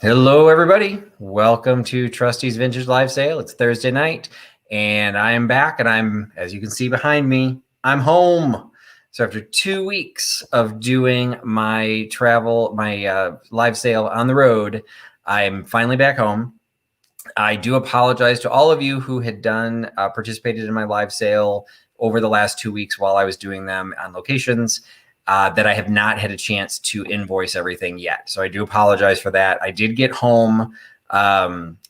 Hello, everybody. Welcome to Trusty's Vintage Live Sale. It's Thursday night, and I am back, and as you can see behind me, I'm home. So after 2 weeks of doing my live sale on the road, I'm finally back home. I do apologize to all of you who had participated in my live sale over the last 2 weeks while I was doing them on locations. That I have not had a chance to invoice everything yet. So I do apologize for that. I did get home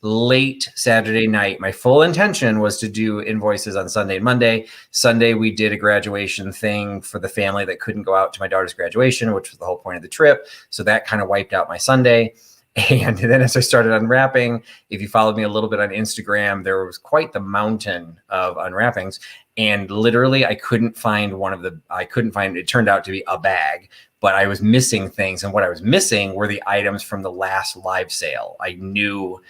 late Saturday night. My full intention was to do invoices on Sunday and Monday. Sunday, we did a graduation thing for the family that couldn't go out to my daughter's graduation, which was the whole point of the trip. So that kind of wiped out my Sunday. And then as I started unwrapping, if you followed me a little bit on Instagram, there was quite the mountain of unwrappings. And literally, I couldn't find it turned out to be a bag, but I was missing things. And what I was missing were the items from the last live sale. I knew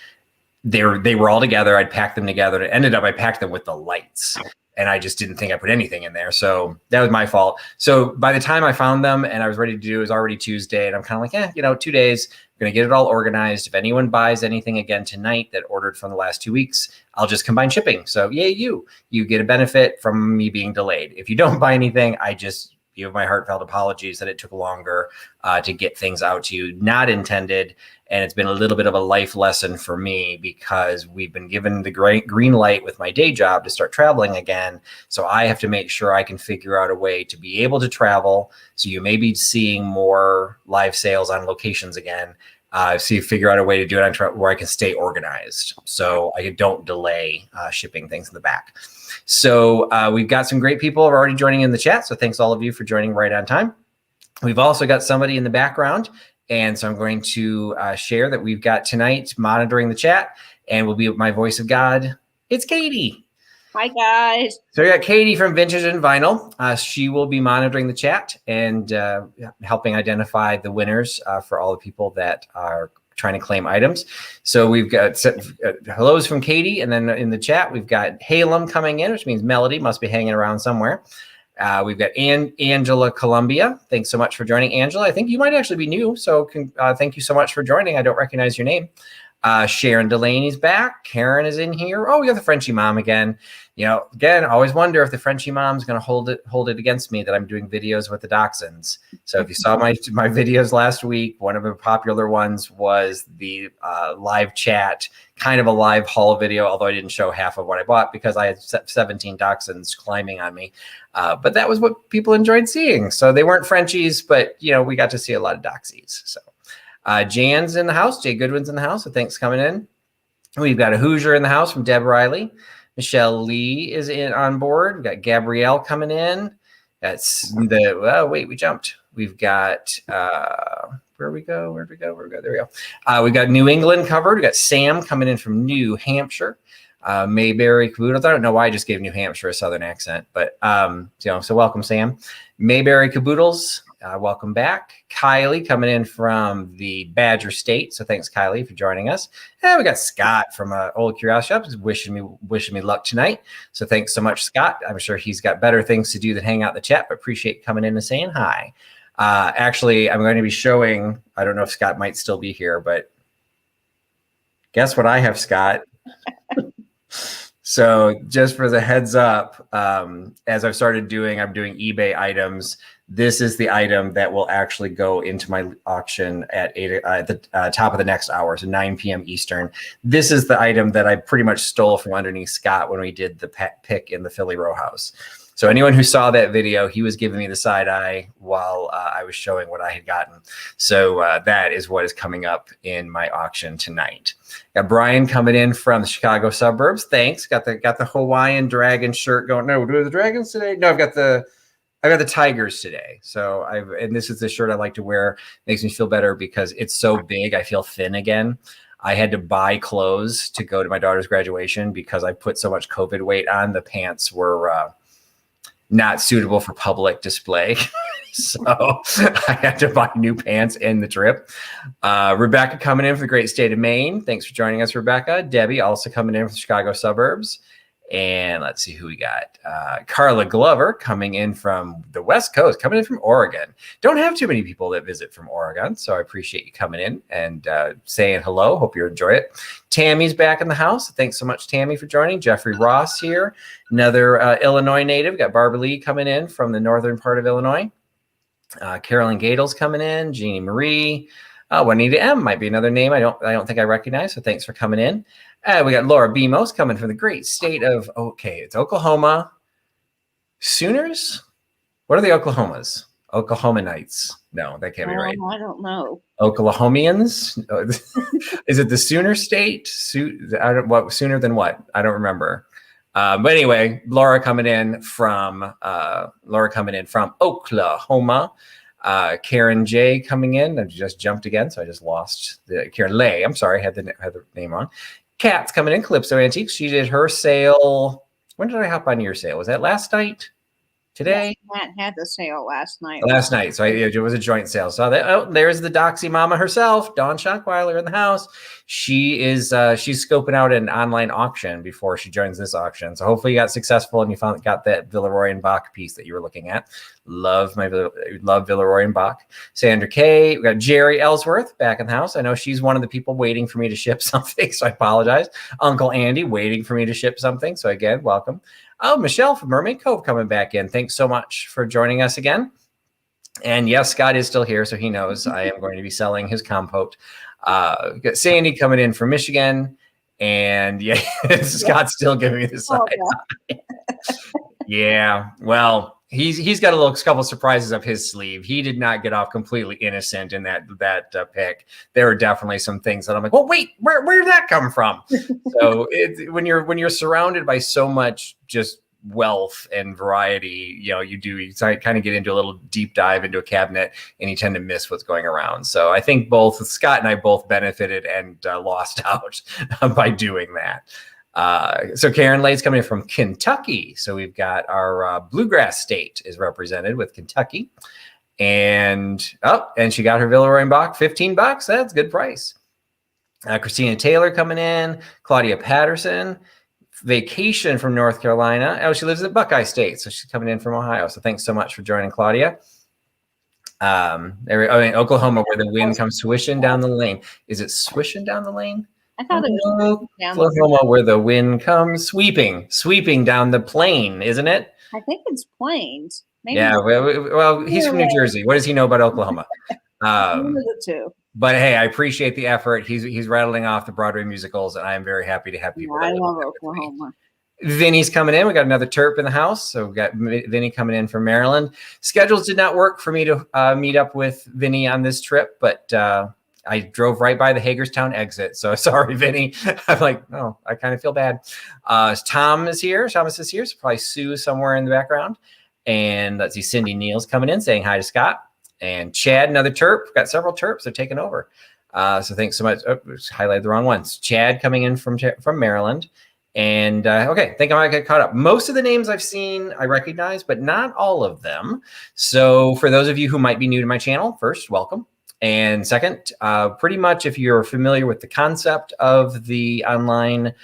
they were all together. I'd packed them together. It ended up, I packed them with the lights. And I just didn't think I put anything in there. So that was my fault. So by the time I found them and I was ready to do it, was already Tuesday. And I'm kind of like, 2 days, I'm going to get it all organized. If anyone buys anything again tonight that ordered from the last 2 weeks, I'll just combine shipping. So yay, you get a benefit from me being delayed. If you don't buy anything, I just give my heartfelt apologies that it took longer to get things out to you. Not intended. And it's been a little bit of a life lesson for me because we've been given the green light with my day job to start traveling again. So I have to make sure I can figure out a way to be able to travel. So you may be seeing more live sales on locations again. So you figure out a way to do it where I can stay organized. So I don't delay shipping things in the back. So we've got some great people already joining in the chat. So thanks all of you for joining right on time. We've also got somebody in the background. And so I'm going to share that we've got tonight monitoring the chat and will be my voice of God. It's Katie. Hi, guys. So we got Katie from Vintage and Vinyl. She will be monitoring the chat and helping identify the winners for all the people that are trying to claim items. So we've got hellos from Katie. And then in the chat, we've got Halem coming in, which means Melody must be hanging around somewhere. We've got Angela Columbia. Thanks so much for joining, Angela. I think you might actually be new, so thank you so much for joining. I don't recognize your name. Sharon Delaney's back. Karen is in here. Oh, we got the Frenchie mom again. Again, always wonder if the Frenchie mom's going to hold it against me that I'm doing videos with the dachshunds. So if you saw my videos last week, one of the popular ones was the live chat, kind of a live haul video, although I didn't show half of what I bought because I had 17 dachshunds climbing on me. But that was what people enjoyed seeing. So they weren't Frenchies, but we got to see a lot of doxies. So Jan's in the house. Jay Goodwin's in the house. So thanks for coming in. We've got a Hoosier in the house from Deb Riley. Michelle Lee is on board. We've got Gabrielle coming in. That's we jumped. We've got where'd we go? There we go. We got New England covered. We got Sam coming in from New Hampshire. Mayberry Caboodles. I don't know why I just gave New Hampshire a southern accent, but so welcome, Sam. Mayberry Caboodles, welcome back. Kylie coming in from the Badger State. So thanks, Kylie, for joining us. And we got Scott from Old Curiosity Shop, wishing me luck tonight. So thanks so much, Scott. I'm sure he's got better things to do than hang out in the chat, but appreciate coming in and saying hi. Actually, I'm going to be showing, I don't know if Scott might still be here, but guess what I have, Scott? So just for the heads up, as I've started I'm doing eBay items. This is the item that will actually go into my auction at the top of the next hour, so 9 p.m. Eastern. This is the item that I pretty much stole from underneath Scott when we did the pick in the Philly row house. So anyone who saw that video, he was giving me the side eye while I was showing what I had gotten. So that is what is coming up in my auction tonight. Got Brian coming in from the Chicago suburbs. Thanks. Got the Hawaiian dragon shirt going. No, do the dragons today? No, I've got the tigers today. So and this is the shirt I like to wear. Makes me feel better because it's so big. I feel thin again. I had to buy clothes to go to my daughter's graduation because I put so much COVID weight on. The pants were not suitable for public display. So I had to buy new pants in the trip. Rebecca coming in from the great state of Maine. Thanks for joining us, Rebecca. Debbie also coming in from the Chicago suburbs. And let's see who we got. Carla Glover coming in from the West Coast, coming in from Oregon. Don't have too many people that visit from Oregon, so I appreciate you coming in and saying hello. Hope you enjoy it. Tammy's back in the house. Thanks so much, Tammy, for joining. Jeffrey Ross here, another Illinois native. We got Barbara Lee coming in from the northern part of Illinois. Carolyn Gadel's coming in. Jeannie Marie. Juanita M might be another name I don't think I recognize. So thanks for coming in. We got Laura Bemos coming from the great state of it's Oklahoma. Sooners? What are the Oklahomas? Oklahoma Knights. No, that can't be right. I don't know. Oklahomians? Is it the Sooner State? What sooner than what? I don't remember. But anyway, Laura coming in from Oklahoma. Karen J coming in. I just jumped again, so I just lost the Karen Lay. I'm sorry, I had the name wrong. Kat's coming in. Calypso Antiques. She did her sale. When did I hop on your sale? Was that last night? Today? Matt had the sale last night. Last night. So it was a joint sale. So there's the Doxy Mama herself, Dawn Schockweiler in the house. She is she's scoping out an online auction before she joins this auction. So hopefully you got successful and you got that Villeroy and Bach piece that you were looking at. Love Villeroy and Bach. Sandra K. We got Gerri Ellsworth back in the house. I know she's one of the people waiting for me to ship something, so I apologize. Uncle Andy waiting for me to ship something. So again, welcome. Oh, Michelle from Mermaid Cove coming back in. Thanks so much for joining us again. And yes, Scott is still here, so he knows I am going to be selling his compote. Got Sandy coming in from Michigan. And yeah, Scott's still giving me the side. Yeah, well, he's got a couple surprises up his sleeve. He did not get off completely innocent in that pick. There are definitely some things that I'm like, well, wait, where did that come from? So when you're surrounded by so much just wealth and variety, you kind of get into a little deep dive into a cabinet and you tend to miss what's going around. So I think both Scott and I both benefited and lost out by doing that. So Karen Lay's coming in from Kentucky. So we've got our bluegrass state is represented with Kentucky. And she got her Villeroy and Bach, $15. That's a good price. Christina Taylor coming in, Claudia Patterson, vacation from North Carolina. Oh, she lives in Buckeye State. So she's coming in from Ohio. So thanks so much for joining, Claudia. Oklahoma, where the wind comes swishing down the lane. Is it swishing down the lane? I thought it was Oklahoma, where the wind comes sweeping down the plain, isn't it? I think it's plains. Maybe yeah. Well, he's from New Jersey. What does he know about Oklahoma? the two. But hey, I appreciate the effort. He's rattling off the Broadway musicals, and I am very happy to have people. I love Oklahoma. Vinny's coming in. We got another Terp in the house. So we got Vinny coming in from Maryland. Schedules did not work for me to meet up with Vinny on this trip, but I drove right by the Hagerstown exit. So sorry, Vinny. I'm like, oh, I kind of feel bad. Tom is here. Thomas is here. So probably Sue somewhere in the background. And let's see, Cindy Neal's coming in saying hi to Scott. And Chad, another Terp. We've got several Terps. They're taking over. So thanks so much. Oh, highlighted the wrong ones. Chad coming in from Maryland. And okay, I think I might get caught up. Most of the names I've seen, I recognize, but not all of them. So for those of you who might be new to my channel, first, welcome. And second, pretty much if you're familiar with the concept of the online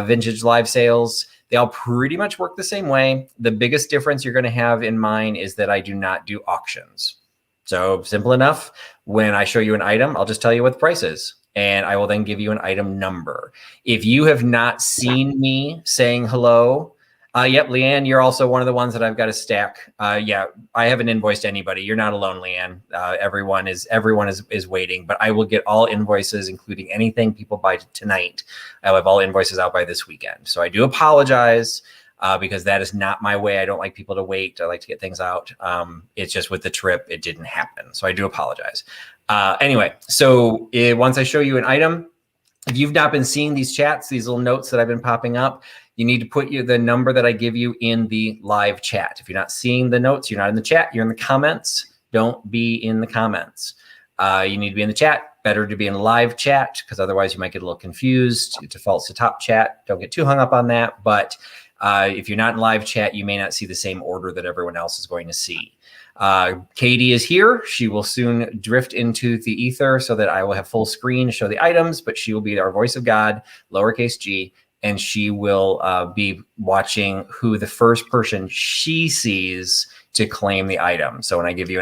vintage live sales, they all pretty much work the same way. The biggest difference you're going to have in mine is that I do not do auctions. So simple enough. When I show you an item, I'll just tell you what the price is. And I will then give you an item number. If you have not seen me saying hello, yep, Leanne, you're also one of the ones that I've got to stack. Yeah, I haven't invoiced anybody. You're not alone, Leanne. Everyone is waiting, but I will get all invoices, including anything people buy tonight. I'll have all invoices out by this weekend. So I do apologize because that is not my way. I don't like people to wait. I like to get things out. It's just with the trip, it didn't happen. So I do apologize. Anyway, so once I show you an item, if you've not been seeing these chats, these little notes that I've been popping up, you need to put the number that I give you in the live chat. If you're not seeing the notes, you're not in the chat, you're in the comments. Don't be in the comments. You need to be in the chat. Better to be in live chat because otherwise you might get a little confused. It defaults to top chat. Don't get too hung up on that. But if you're not in live chat, you may not see the same order that everyone else is going to see. Katie is here. She will soon drift into the ether so that I will have full screen to show the items, but she will be our voice of God, lowercase g, and she will be watching who the first person she sees to claim the item. So when I give you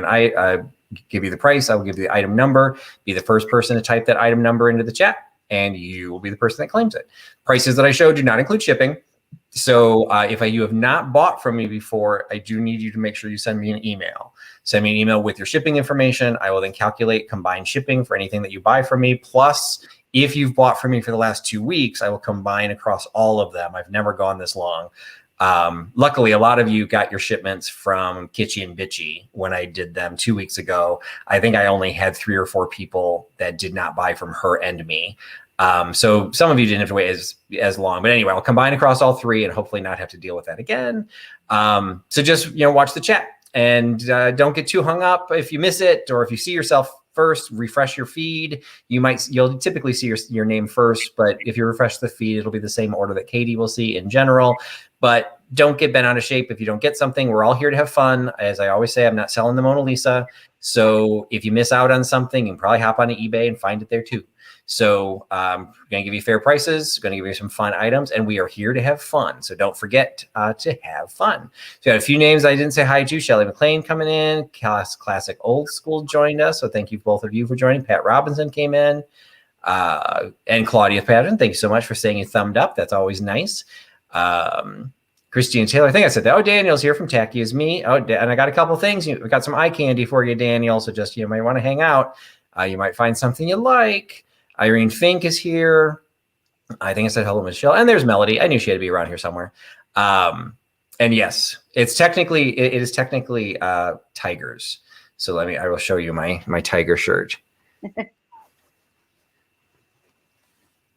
give you the price, I will give you the item number, be the first person to type that item number into the chat, and you will be the person that claims it. Prices that I showed do not include shipping. So if you have not bought from me before, I do need you to make sure you send me an email. Send me an email with your shipping information. I will then calculate combined shipping for anything that you buy from me. Plus, if you've bought from me for the last 2 weeks, I will combine across all of them. I've never gone this long. Luckily, a lot of you got your shipments from Kitschy and Bitchy when I did them 2 weeks ago. I think I only had 3 or 4 people that did not buy from her and me. So some of you didn't have to wait as long, but anyway, I'll combine across all 3 and hopefully not have to deal with that again. So just, watch the chat and don't get too hung up if you miss it, or if you see yourself first, refresh your feed. You'll typically see your name first, but if you refresh the feed, it'll be the same order that Katie will see in general. But don't get bent out of shape if you don't get something. We're all here to have fun. As I always say, I'm not selling the Mona Lisa. So if you miss out on something, you can probably hop onto eBay and find it there too. So we're going to give you fair prices, going to give you some fun items, and we are here to have fun. So don't forget to have fun. So we got a few names I didn't say hi to. Shelley McLean coming in. Classic Old School joined us. So thank you, both of you, for joining. Pat Robinson came in. And Claudia Patterson, thank you so much for saying you thumbed up. That's always nice. Christine Taylor, I think I said that. Oh, Daniel's here from Tacky Is Me. Oh, and I got a couple things. We got some eye candy for you, Daniel. So just, you might want to hang out. You might find something you like. Irene Fink is here. I think I said hello, Michelle. And there's Melody. I knew she had to be around here somewhere. And yes, it is technically tigers. So I will show you my tiger shirt.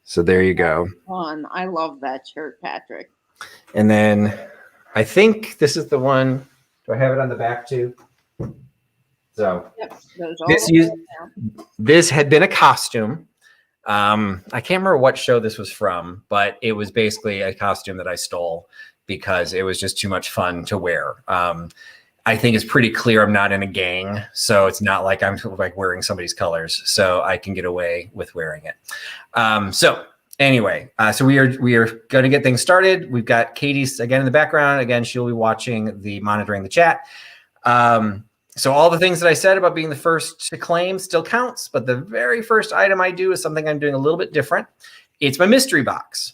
So there you go. Fun. I love that shirt, Patrick. And then I think this is the one. Do I have it on the back too? So yep, this had been a costume. I can't remember what show this was from, but it was basically a costume that I stole because it was just too much fun to wear. I think it's pretty clear I'm not in a gang, so it's not like I'm like wearing somebody's colors, so I can get away with wearing it. So anyway, so we are going to get things started. We've got Katie's again in the background. Again, she'll be monitoring the chat. So all the things that I said about being the first to claim still counts, but the very first item I do is something I'm doing a little bit different. It's my mystery box.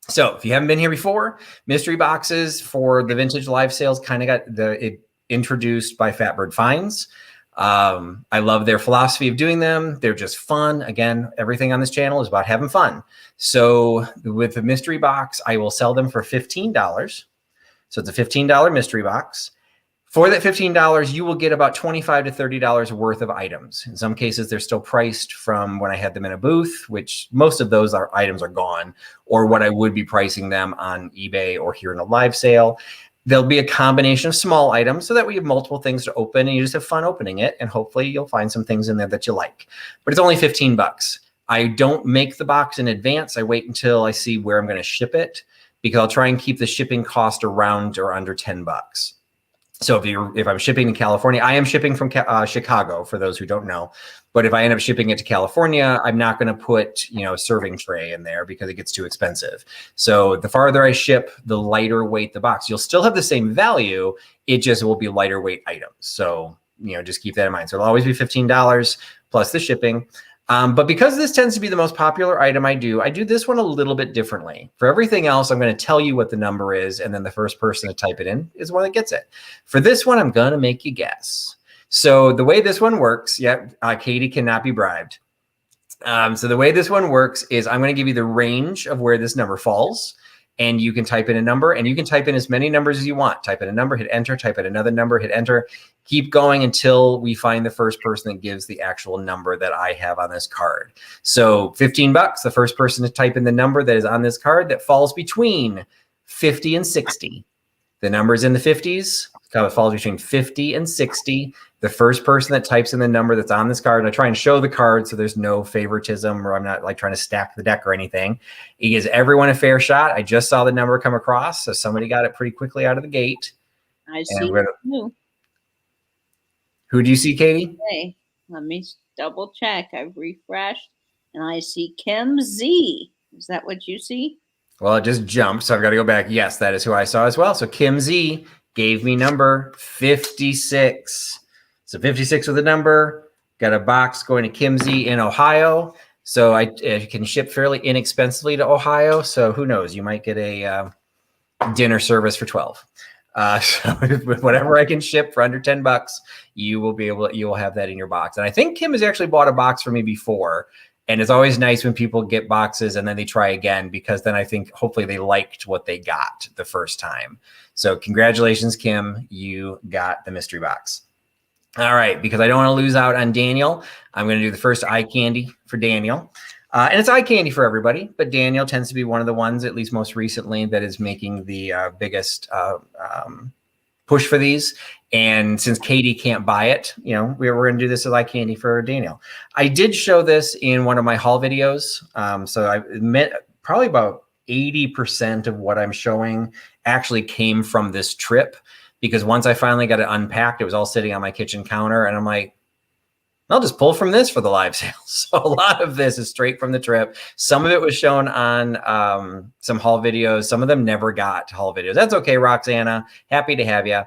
So if you haven't been here before, mystery boxes for the vintage live sales kind of got introduced by Fatbird Finds. I love their philosophy of doing them. They're just fun. Again, everything on this channel is about having fun. So with the mystery box, I will sell them for $15. So it's a $15 mystery box. For that $15, you will get about $25 to $30 worth of items. In some cases, they're still priced from when I had them in a booth, which most of those items are gone, or what I would be pricing them on eBay or here in a live sale. There'll be a combination of small items so that we have multiple things to open and you just have fun opening it. And hopefully you'll find some things in there that you like. But it's only 15 bucks. I don't make the box in advance. I wait until I see where I'm going to ship it because I'll try and keep the shipping cost around or under 10 bucks. So if I'm shipping to California, I am shipping from Chicago for those who don't know. But if I end up shipping it to California, I'm not going to put, a serving tray in there because it gets too expensive. So the farther I ship, the lighter weight the box. You'll still have the same value. It just will be lighter weight items. So, just keep that in mind. So it'll always be $15 plus the shipping. But because this tends to be the most popular item I do this one a little bit differently. For everything else, I'm going to tell you what the number is, and then the first person to type it in is the one that gets it. For this one, I'm going to make you guess. So the way this one works, Katie cannot be bribed. So the way this one works is I'm going to give you the range of where this number falls, and you can type in a number, and you can type in as many numbers as you want. Type in a number, hit enter, type in another number, hit enter. Keep going until we find the first person that gives the actual number that I have on this card. So 15 bucks, the first person to type in the number that is on this card that falls between 50 and 60. The number is in the 50s. It falls between 50 and 60. The first person that types in the number that's on this card, and I try and show the card so there's no favoritism or I'm not like trying to stack the deck or anything. It gives everyone a fair shot. I just saw the number come across, so somebody got it pretty quickly out of the gate. I see you. Who do you see, Katie? Okay, let me double check. I've refreshed, and I see Kim Z. Is that what you see? Well, it just jumped, so I've got to go back. Yes, that is who I saw as well. So Kim Z gave me number 56. So 56 with the number. Got a box going to Kim Z in Ohio. So it can ship fairly inexpensively to Ohio. So who knows? You might get a dinner service for 12. So whatever I can ship for under $10, you will have that in your box. And I think Kim has actually bought a box for me before. And it's always nice when people get boxes and then they try again, because then I think hopefully they liked what they got the first time. So congratulations, Kim, you got the mystery box. All right, because I don't want to lose out on Daniel, I'm going to do the first eye candy for Daniel. And it's eye candy for everybody, but Daniel tends to be one of the ones, at least most recently, that is making the biggest push for these. And since Katie can't buy it, we're going to do this as eye candy for Daniel. I did show this in one of my haul videos. So I admit probably about 80% of what I'm showing actually came from this trip, because once I finally got it unpacked, it was all sitting on my kitchen counter. And I'm like, I'll just pull from this for the live sale. So a lot of this is straight from the trip. Some of it was shown on some haul videos. Some of them never got haul videos. That's okay, Roxana. Happy to have you.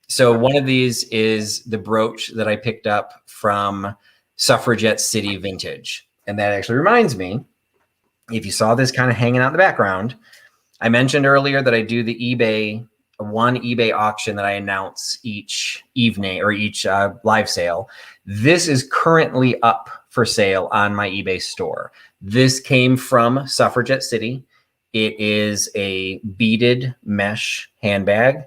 So one of these is the brooch that I picked up from Suffragette City Vintage. And that actually reminds me, if you saw this kind of hanging out in the background, I mentioned earlier that I do the one eBay auction that I announce each evening or each live sale. This is currently up for sale on my eBay store. This came from Suffragette City. It is a beaded mesh handbag.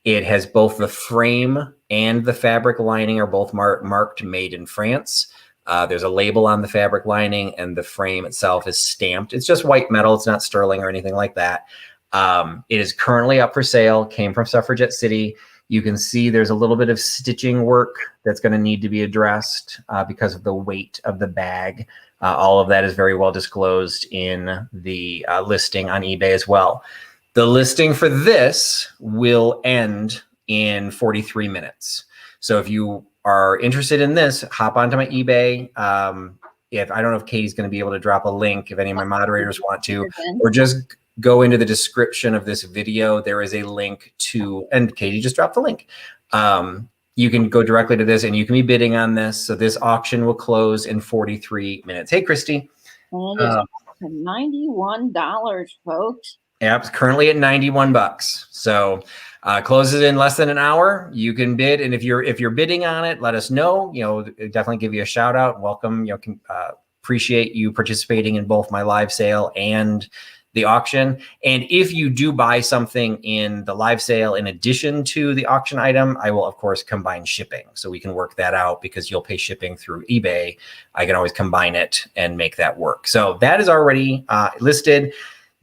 It has both the frame and the fabric lining are both marked made in France. There's a label on the fabric lining, and the frame itself is stamped. It's just white metal. It's not sterling or anything like that. It is currently up for sale, came from Suffragette City. You can see there's a little bit of stitching work that's going to need to be addressed because of the weight of the bag. All of that is very well disclosed in the listing on eBay as well. The listing for this will end in 43 minutes. So if you are interested in this, hop onto my eBay. If I don't know if Katie's going to be able to drop a link, if any of my moderators want to, or just go into the description of this video. There is a link to, and Katie just dropped the link. You can go directly to this and you can be bidding on this. So this auction will close in 43 minutes. Hey, Christy. And it's $91, folks. Yep, it's currently at $91. So closes in less than an hour. You can bid, and if you're bidding on it, let us know. Definitely give you a shout out. Welcome. Appreciate you participating in both my live sale and the auction. And if you do buy something in the live sale in addition to the auction item, I will of course combine shipping. So we can work that out because you'll pay shipping through eBay. I can always combine it and make that work. So that is already listed.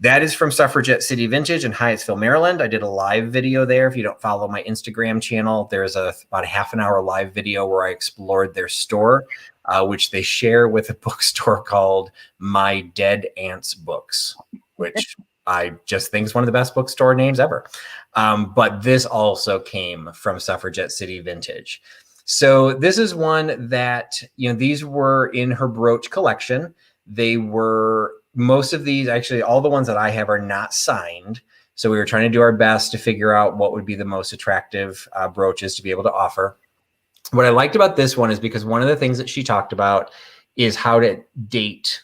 That is from Suffragette City Vintage in Hyattsville, Maryland. I did a live video there. If you don't follow my Instagram channel, there's about a half an hour live video where I explored their store, which they share with a bookstore called My Dead Aunt's Books, which I just think is one of the best bookstore names ever. But this also came from Suffragette City Vintage. So this is one that, these were in her brooch collection. They were, most of these, actually all the ones that I have are not signed. So we were trying to do our best to figure out what would be the most attractive brooches to be able to offer. What I liked about this one is because one of the things that she talked about is how to date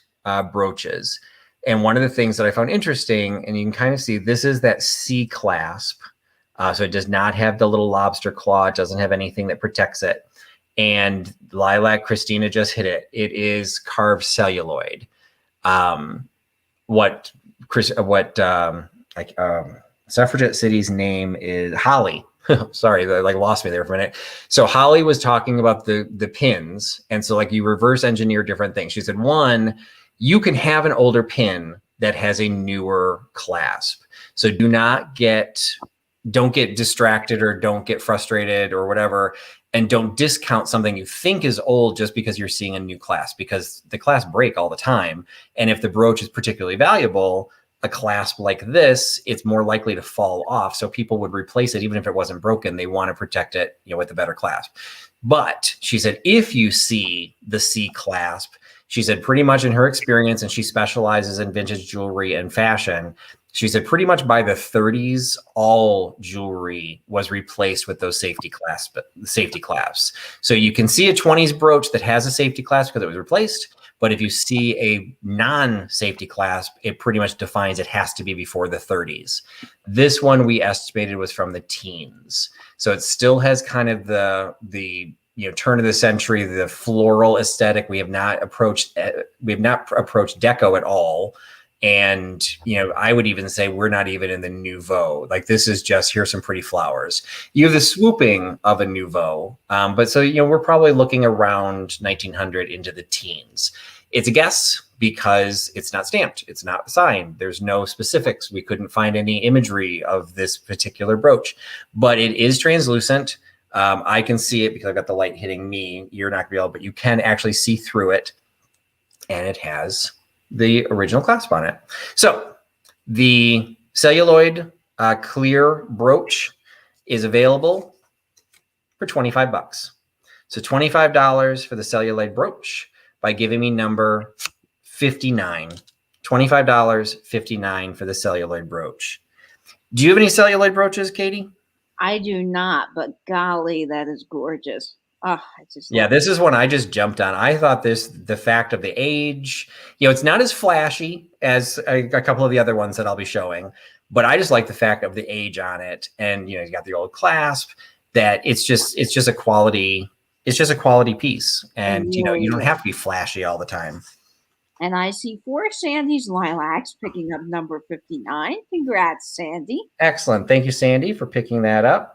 brooches. And one of the things that I found interesting, and you can kind of see, this is that C clasp. So it does not have the little lobster claw. It doesn't have anything that protects it. And Lilac, Christina just hit it. It is carved celluloid. Suffragette City's name is Holly. Sorry, that lost me there for a minute. So Holly was talking about the pins. And so you reverse engineer different things. She said, one, you can have an older pin that has a newer clasp. So don't get distracted or don't get frustrated or whatever. And don't discount something you think is old just because you're seeing a new clasp, because the clasps break all the time. And if the brooch is particularly valuable, a clasp like this, it's more likely to fall off. So people would replace it even if it wasn't broken. They want to protect it, with a better clasp. But she said, if you see the C clasp, She said pretty much in her experience, and she specializes in vintage jewelry and fashion, she said pretty much by the 30s, all jewelry was replaced with those safety clasps. So you can see a 20s brooch that has a safety clasp because it was replaced. But if you see a non-safety clasp, it pretty much defines it has to be before the 30s. This one we estimated was from the teens. So it still has kind of the turn of the century, the floral aesthetic. We have not approached deco at all. And, I would even say we're not even in the nouveau. Like, this is just, here's some pretty flowers. You have the swooping of a nouveau. But so, we're probably looking around 1900 into the teens. It's a guess because it's not stamped. It's not signed. There's no specifics. We couldn't find any imagery of this particular brooch, but it is translucent. I can see it because I've got the light hitting me. You're not gonna be able, but you can actually see through it. And it has the original clasp on it. So the celluloid clear brooch is available for $25. So $25 for the celluloid brooch by giving me number 59. $25, 59 for the celluloid brooch. Do you have any celluloid brooches, Katie? I do not, but golly, that is gorgeous. Oh, this is one I just jumped on. I thought the fact of the age, it's not as flashy as a couple of the other ones that I'll be showing, but I just like the fact of the age on it. And, you got the old clasp, that it's just a quality piece. And, you don't have to be flashy all the time. And I see Foor Sandy's Lilacs picking up number 59. Congrats, Sandy. Excellent. Thank you, Sandy, for picking that up.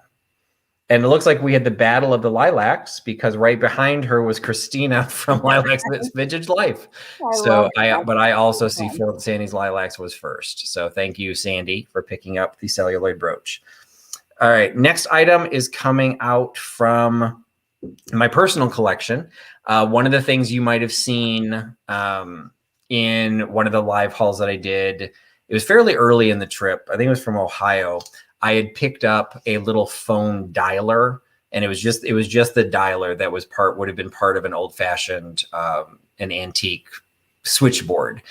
And it looks like we had the battle of the Lilacs because right behind her was Christina from Lilacs Vintage Life. I also see Sandy's Lilacs was first. So thank you, Sandy, for picking up the celluloid brooch. All right, next item is coming out from my personal collection. One of the things you might have seen in one of the live hauls that I did, it was fairly early in the trip. I think it was from Ohio. I had picked up a little phone dialer, and it was just the dialer that would have been part of an old-fashioned, an antique switchboard.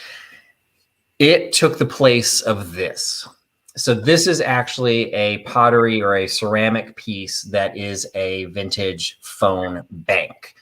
It took the place of this. So this is actually a pottery or a ceramic piece that is a vintage phone bank.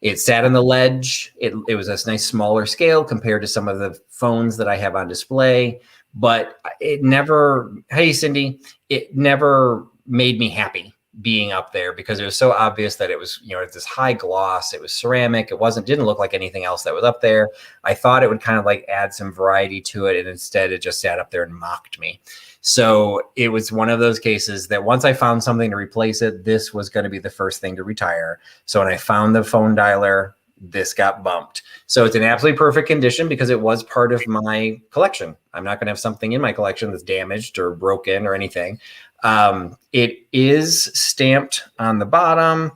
It sat on the ledge. It was a nice smaller scale compared to some of the phones that I have on display. But it never, hey, Cindy, it never made me happy being up there because it was so obvious that it was, this high gloss, it was ceramic. It didn't look like anything else that was up there. I thought it would kind of like add some variety to it. And instead it just sat up there and mocked me. So it was one of those cases that once I found something to replace it, this was going to be the first thing to retire. So when I found the phone dialer, this got bumped. So it's in absolutely perfect condition because it was part of my collection. I'm not going to have something in my collection that's damaged or broken or anything. It is stamped on the bottom,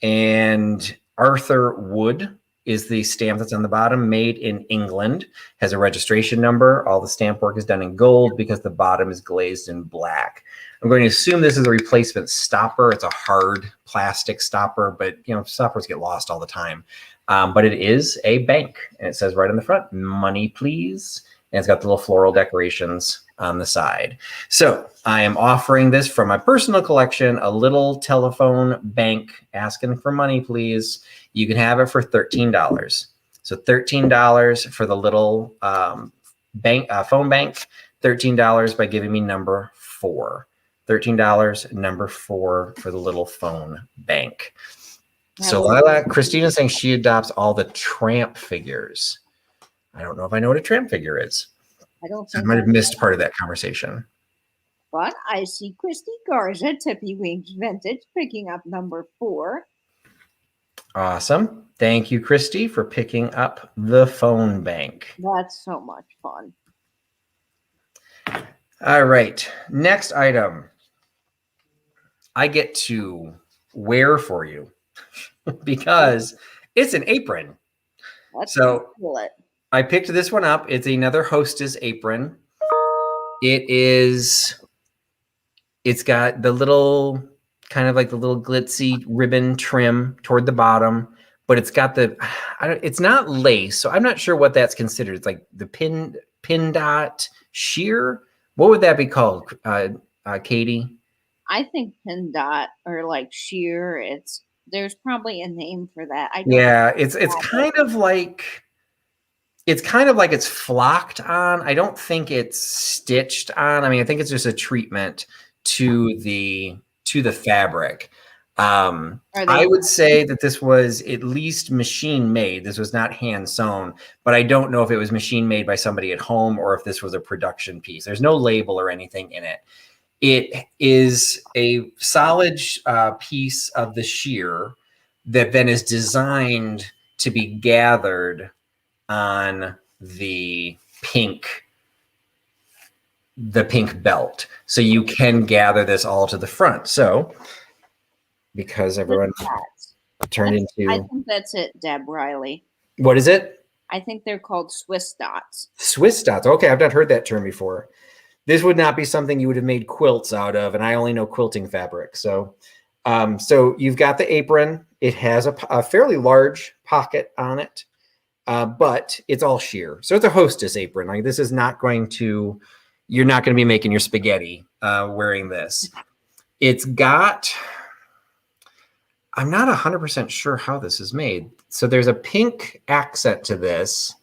and Arthur Wood is the stamp that's on the bottom, made in England, has a registration number. All the stamp work is done in gold because the bottom is glazed in black. I'm going to assume this is a replacement stopper. It's a hard plastic stopper, but stoppers get lost all the time. But it is a bank, and it says right on the front, "Money, please." And it's got the little floral decorations on the side. So I am offering this from my personal collection, a little telephone bank asking for money, please. You can have it for $13. So $13 for the little phone bank, $13 by giving me number 4. $13, number 4 for the little phone bank. So Lilac, Christina's saying she adopts all the tramp figures. I don't know if I know what a tramp figure is. I might have missed part of that conversation. But I see Christy Garza, Tippywinksvintage, picking up number 4. Awesome. Thank you, Christy, for picking up the phone bank. That's so much fun. All right. Next item I get to wear for you because it's an apron. So I picked this one up. It's another Hostess apron. It's got the little kind of like the little glitzy ribbon trim toward the bottom, but it's got it's not lace, so I'm not sure what that's considered. It's like the pin dot sheer. What would that be called, Katie? I think pin dot or like sheer. There's probably a name for that. I don't. Yeah, it's kind of like it's flocked on. I don't think it's stitched on. I mean, I think it's just a treatment to the fabric. I would say that this was at least machine made. This was not hand sewn, but I don't know if it was machine made by somebody at home or if this was a production piece. There's no label or anything in it. It is a solid piece of the sheer that then is designed to be gathered on the pink belt. So you can gather this all to the front. So because everyone turned into... I think that's it, Deb Riley. What is it? I think they're called Swiss dots. Swiss dots. Okay, I've not heard that term before. This would not be something you would have made quilts out of, and I only know quilting fabric. So so you've got the apron. It has a fairly large pocket on it, but it's all sheer. So it's a hostess apron. Like, this is not going to... You're not going to be making your spaghetti wearing this. It's got... I'm not 100% sure how this is made. So there's a pink accent to this.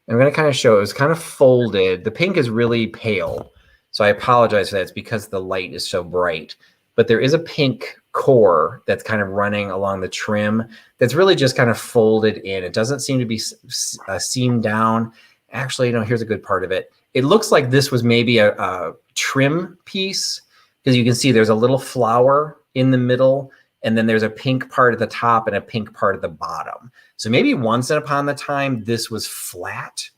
I'm going to kind of show it. It's kind of folded. The pink is really pale. So I apologize for that. It's because the light is so bright. But there is a pink core that's kind of running along the trim that's really just kind of folded in. It doesn't seem to be seamed down. Actually, no, here's a good part of it. It looks like this was maybe a trim piece, because you can see there's a little flower in the middle, and then there's a pink part at the top and a pink part at the bottom. So maybe once upon a time, this was flat.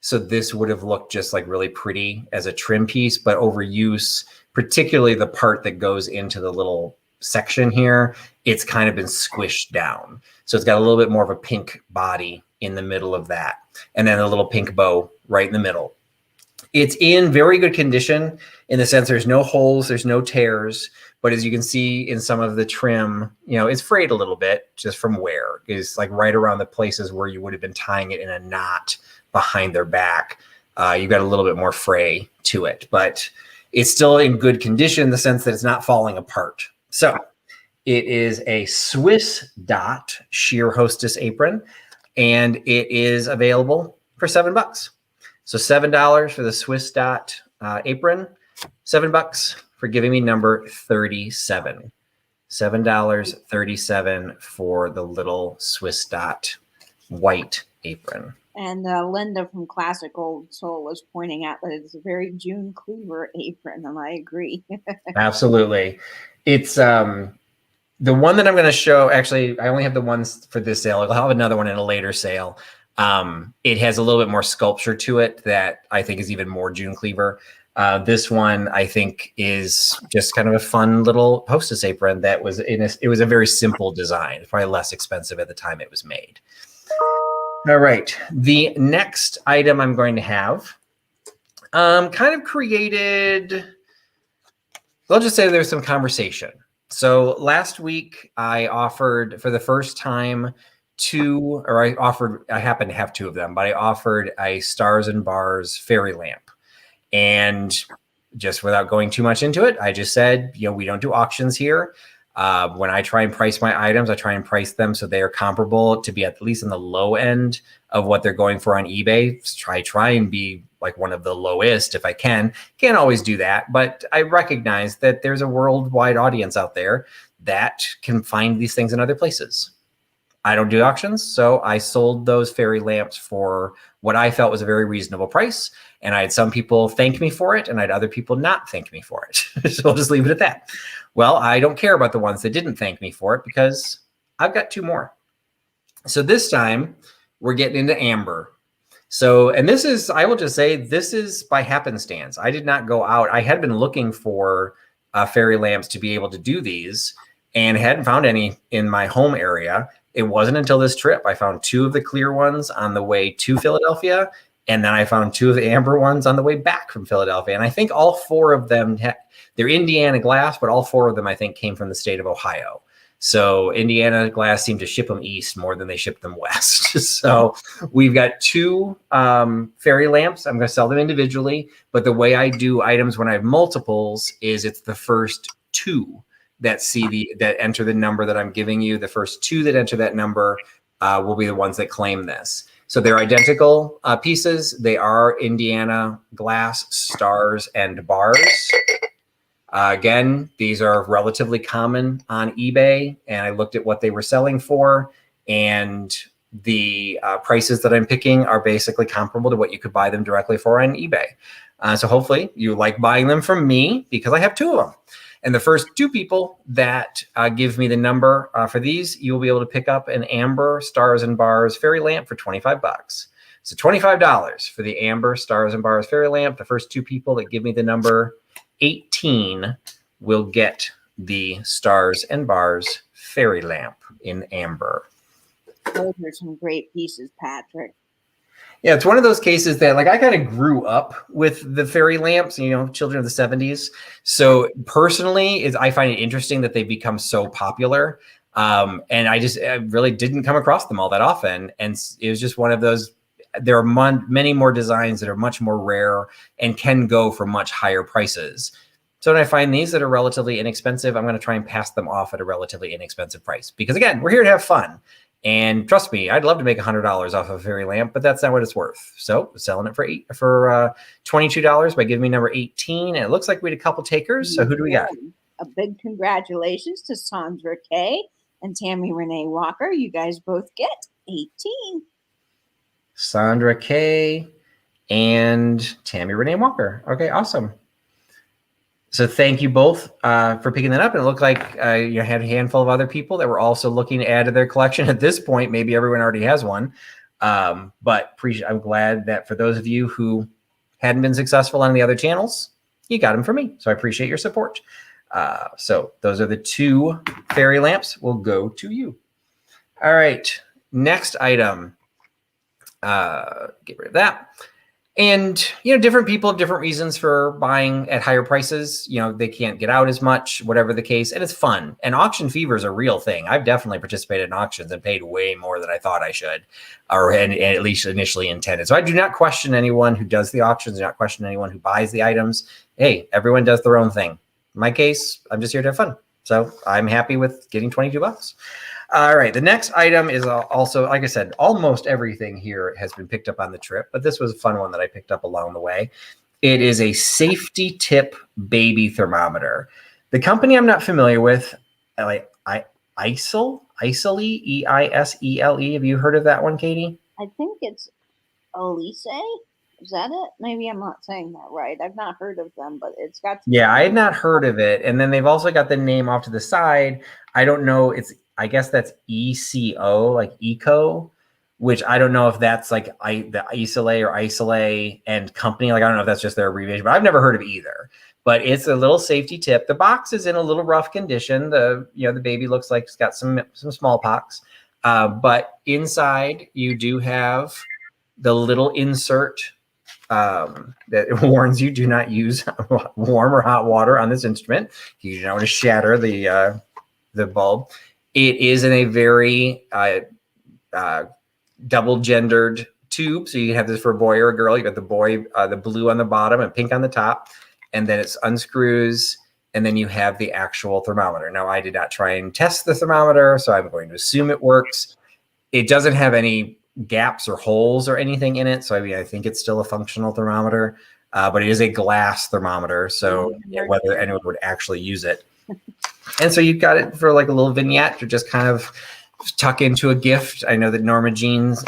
So this would have looked just like really pretty as a trim piece, but over use, particularly the part that goes into the little section here, it's kind of been squished down. So it's got a little bit more of a pink body in the middle of that. And then a little pink bow right in the middle. It's in very good condition in the sense there's no holes, there's no tears. But as you can see in some of the trim, you know, it's frayed a little bit just from wear. It's like right around the places where you would have been tying it in a knot behind their back. You've got a little bit more fray to it, but it's still in good condition in the sense that it's not falling apart. So it is a Swiss dot sheer hostess apron, and it is available for $7. So $7 for the Swiss dot apron, $7 for giving me number 37. $7.37 for the little Swiss dot white apron. And Linda from Classic Old Soul was pointing out that it's a very June Cleaver apron, and I agree. Absolutely. It's the one that I'm going to show. Actually, I only have the ones for this sale. I'll have another one in a later sale. It has a little bit more sculpture to it that I think is even more June Cleaver. This one I think is just kind of a fun little hostess apron that was it was a very simple design. It's probably less expensive at the time it was made. All right. The next item I'm going to have kind of created, I'll just say there's some conversation. So last week I offered for the first time I happened to have two of them, but I offered a Stars and Bars fairy lamp. And just without going too much into it, I just said, you know, we don't do auctions here. When I try and price my items, I try and price them so they are comparable to be at least in the low end of what they're going for on eBay. Try and be like one of the lowest if I can. Can't always do that, but I recognize that there's a worldwide audience out there that can find these things in other places. I don't do auctions, so I sold those fairy lamps for what I felt was a very reasonable price. And I had some people thank me for it, and I had other people not thank me for it. So I'll just leave it at that. Well, I don't care about the ones that didn't thank me for it because I've got two more. So this time we're getting into amber. So, and this is, I will just say, this is by happenstance. I did not go out. I had been looking for fairy lamps to be able to do these and hadn't found any in my home area. It wasn't until this trip I found two of the clear ones on the way to Philadelphia, and then I found two of the amber ones on the way back from Philadelphia. And I think all four of them, they're Indiana glass, but all four of them I think came from the state of Ohio. So Indiana Glass seemed to ship them east more than they ship them west. So we've got 2 fairy lamps. I'm going to sell them individually, but the way I do items when I have multiples is it's the first 2 that enter the number that I'm giving you. The first 2 that enter that number will be the ones that claim this. So they're identical pieces. They are Indiana Glass stars and bars. Again, these are relatively common on eBay, and I looked at what they were selling for, and the prices that I'm picking are basically comparable to what you could buy them directly for on eBay. So hopefully you like buying them from me, because I have 2 of them. And the first 2 people that give me the number for these, you'll be able to pick up an Amber Stars and Bars fairy lamp for $25. So $25 for the Amber Stars and Bars fairy lamp. The first 2 people that give me the number 18 will get the Stars and Bars fairy lamp in amber. Those are some great pieces, Patrick. Yeah, it's one of those cases that, like, I kind of grew up with the fairy lamps, children of the 70s. So personally, I find it interesting that they've become so popular. And I really didn't come across them all that often. And it was just one of those. There are many more designs that are much more rare and can go for much higher prices. So when I find these that are relatively inexpensive, I'm going to try and pass them off at a relatively inexpensive price. Because again, we're here to have fun. And trust me, I'd love to make $100 off of a fairy lamp, but that's not what it's worth. So selling it for $22 by giving me number 18. And it looks like we had a couple takers. So who do we got? A big congratulations to Sandra K. and Tammy Renee Walker. You guys both get 18. Sandra K. and Tammy Renee Walker. Okay, awesome. So thank you both for picking that up. And it looked like you had a handful of other people that were also looking to add to their collection. At this point, maybe everyone already has one. But I'm glad that for those of you who hadn't been successful on the other channels, you got them from me. So I appreciate your support. So those are the 2 fairy lamps. Will go to you. All right, next item. Get rid of that. And, different people have different reasons for buying at higher prices. They can't get out as much, whatever the case. And it's fun. And auction fever is a real thing. I've definitely participated in auctions and paid way more than I thought I should, and at least initially intended. So I do not question anyone who does the auctions, do not question anyone who buys the items. Hey, everyone does their own thing. In my case, I'm just here to have fun. So I'm happy with getting $22. All right, the next item is also, like I said, almost everything here has been picked up on the trip, but this was a fun one that I picked up along the way. It is a safety tip baby thermometer. The company I'm not familiar with, Eisele, E-I-S-E-L-E. Have you heard of that one, Katie? I think it's Elise. Is that it? Maybe I'm not saying that right. I've not heard of them, but it's got. Yeah, I had not heard of it. And then they've also got the name off to the side. I don't know. I guess that's ECO, like Eco, which I don't know if that's like the Isolate and company. Like, I don't know if that's just their abbreviation, but I've never heard of either. But it's a little safety tip. The box is in a little rough condition. The baby looks like it's got some smallpox. But inside you do have the little insert that warns you do not use warm or hot water on this instrument. You do not want to shatter the bulb. It is in a very double-gendered tube. So you can have this for a boy or a girl. You got the boy, the blue on the bottom and pink on the top. And then it unscrews. And then you have the actual thermometer. Now, I did not try and test the thermometer, so I'm going to assume it works. It doesn't have any gaps or holes or anything in it. So, I think it's still a functional thermometer. But it is a glass thermometer. So whether anyone would actually use it. And so you've got it for like a little vignette to just kind of tuck into a gift. I know that Norma Jean's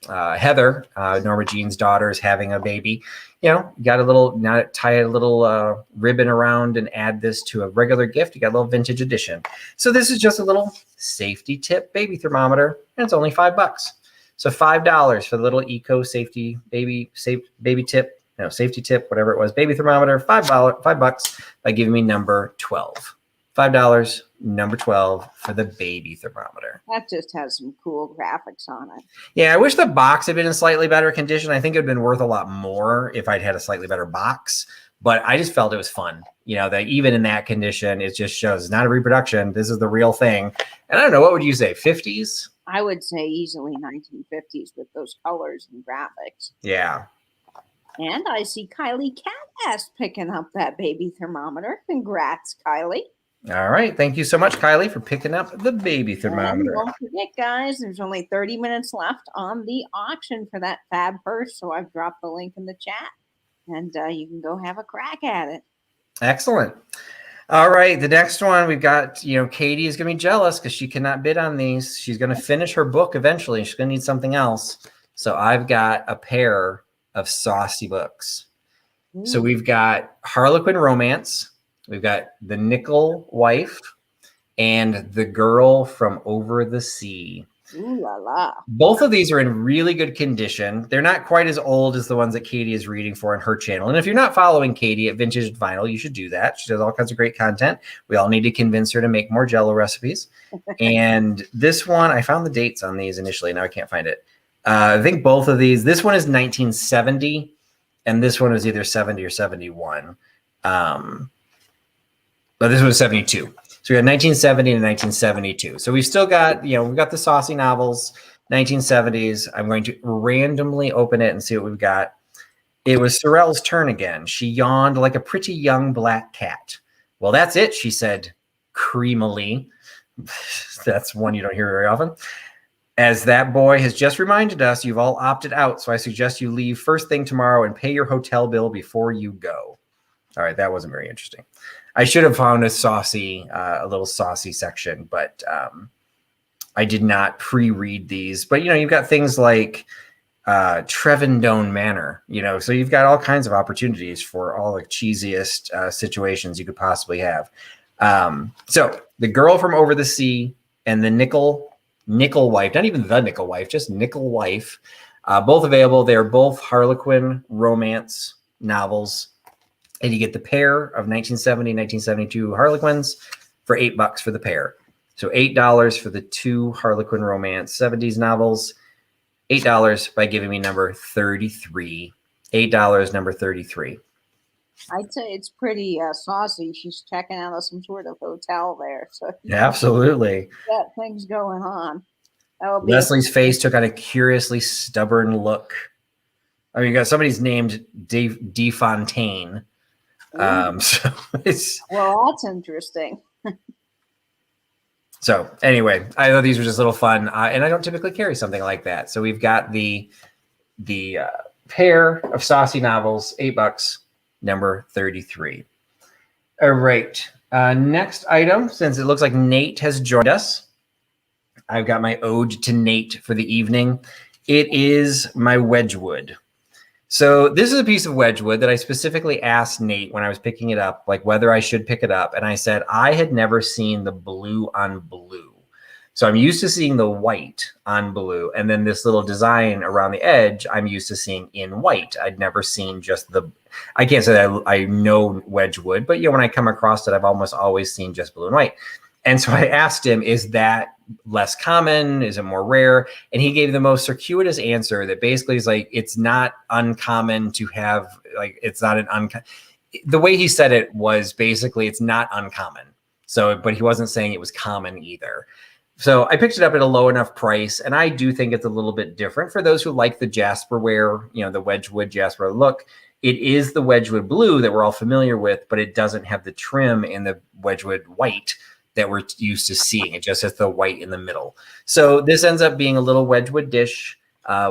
Heather, Norma Jean's daughter, is having a baby. You got a little, now tie a little ribbon around and add this to a regular gift. You got a little vintage edition. So this is just a little safety tip baby thermometer, and it's only $5. So $5 for the little eco safety baby tip. Safety tip, whatever it was, baby thermometer, $5 by giving me number 12. $5, number 12 for the baby thermometer. That just has some cool graphics on it. Yeah, I wish the box had been in slightly better condition. I think it would have been worth a lot more if I'd had a slightly better box. but I just felt it was fun. You know, that even in that condition, it just shows it's not a reproduction. This is the real thing. And I don't know, what would you say, 50s? I would say easily 1950s with those colors and graphics. Yeah. And I see Kylie Cat Ass picking up that baby thermometer. Congrats, Kylie. All right. Thank you so much, Kylie, for picking up the baby thermometer. And don't forget, guys, there's only 30 minutes left on the auction for that fab purse. So I've dropped the link in the chat, and you can go have a crack at it. Excellent. All right. The next one we've got, you know, Katie is going to be jealous because she cannot bid on these. She's going to finish her book eventually. She's going to need something else. So I've got a pair of saucy books. So we've got Harlequin Romance. We've got The Nickel Wife and The Girl from Over the Sea. Ooh la la. Both of these are in really good condition. They're not quite as old as the ones that Katie is reading for on her channel. And if you're not following Katie at Vintage Vinyl, you should do that. She does all kinds of great content. We all need to convince her to make more Jell-O recipes. And this one, I found the dates on these initially. Now I can't find it. I think both of these, this one is 1970, and this one is either 70 or 71. But this was 72. So we got 1970 and 1972. So we've still got, you know, we've got the saucy novels, 1970s. I'm going to randomly open it and see what we've got. It was Sorrel's turn again. She yawned like a pretty young black cat. Well, that's it, she said creamily. That's one you don't hear very often. As that boy has just reminded us, you've all opted out. So I suggest you leave first thing tomorrow and pay your hotel bill before you go. All right, that wasn't very interesting. I should have found a little saucy section, but I did not pre-read these. But, you know, you've got things like Trevendone Manor, you know, so you've got all kinds of opportunities for all the cheesiest situations you could possibly have. So The Girl from Over the Sea and The Nickel Wife, not even The Nickel Wife, just Nickel Wife, both available. They're both Harlequin romance novels. And you get the pair of 1970 and 1972 Harlequins for $8 for the pair. So $8 for the two Harlequin romance 70s novels. $8 by giving me number 33. $8, number 33. I'd say it's pretty saucy. She's checking out of some sort of hotel there. So Yeah, absolutely. got things going on. Leslie's face took on a curiously stubborn look. I mean, you got somebody's named DeFontaine. So well, that's interesting. So anyway, I thought these were just a little fun, and I don't typically carry something like that. So we've got the pair of saucy novels, $8, number 33. All right, next item, since it looks like Nate has joined us, I've got my ode to Nate for the evening. It is my Wedgwood. So this is a piece of Wedgwood that I specifically asked Nate when I was picking it up, like whether I should pick it up. And I said, I had never seen the blue on blue. So I'm used to seeing the white on blue. And then this little design around the edge, I'm used to seeing in white. I'd never seen just I can't say that I know Wedgwood, but you know, when I come across it, I've almost always seen just blue and white. And so I asked him, is that less common? Is it more rare? And he gave the most circuitous answer that basically is like, it's not uncommon to have, like, it's not an uncommon. The way he said it was basically, it's not uncommon. So, but he wasn't saying it was common either. So I picked it up at a low enough price. And I do think it's a little bit different for those who like the Jasperware, you know, the Wedgwood Jasper look. It is the Wedgwood blue that we're all familiar with, but it doesn't have the trim in the Wedgwood white that we're used to seeing. It just has the white in the middle. So this ends up being a little Wedgwood dish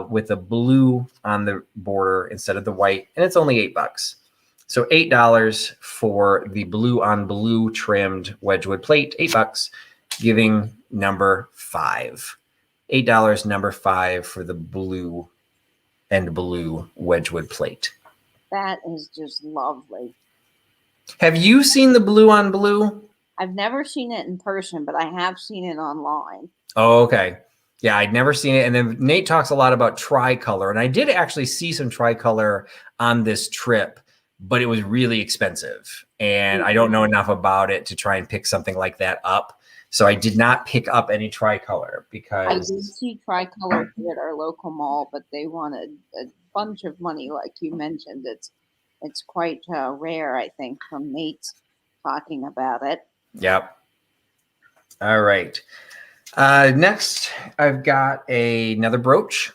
with a blue on the border instead of the white, and it's only $8. So $8 for the blue on blue trimmed Wedgwood plate, $8, giving number 5. $8, number 5 for the blue and blue Wedgwood plate. That is just lovely. Have you seen the blue on blue? I've never seen it in person, but I have seen it online. Oh, okay. Yeah, I'd never seen it. And then Nate talks a lot about tricolor. And I did actually see some tricolor on this trip, but it was really expensive. And I don't know enough about it to try and pick something like that up. So I did not pick up any tricolor because I did see tricolor at our local mall, but they wanted a bunch of money, like you mentioned. It's it's quite rare, I think, from mates talking about it. Yep. All right. Next, I've got another brooch.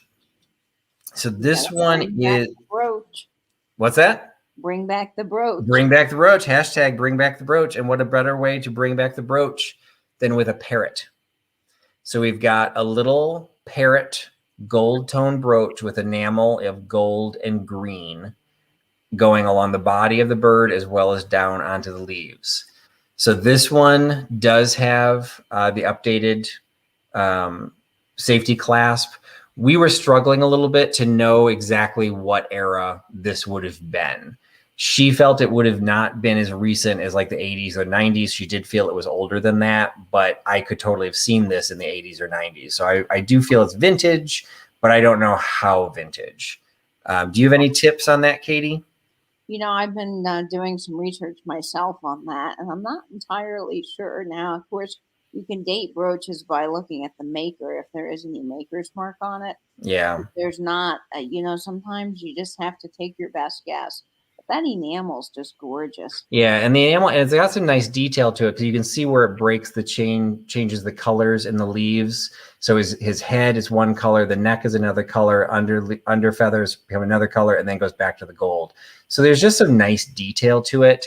So this one is brooch. What's that? Bring back the brooch. Bring back the brooch. Hashtag bring back the brooch. And what a better way to bring back the brooch than with a parrot. So we've got a little parrot gold tone brooch with enamel of gold and green going along the body of the bird as well as down onto the leaves. So this one does have the updated safety clasp. We were struggling a little bit to know exactly what era this would have been. She felt it would have not been as recent as like the 80s or 90s. She did feel it was older than that, but I could totally have seen this in the 80s or 90s. So I do feel it's vintage, but I don't know how vintage. Do you have any tips on that, Katie? You know, I've been doing some research myself on that, and I'm not entirely sure. Now, of course, you can date brooches by looking at the maker, if there is any maker's mark on it. Yeah. If there's not, you know, sometimes you just have to take your best guess. But that enamel's just gorgeous. Yeah, and the enamel, and it's got some nice detail to it because you can see where it breaks the chain, changes the colors in the leaves. So his head is one color, the neck is another color, under feathers become another color, and then goes back to the gold. So there's just some nice detail to it.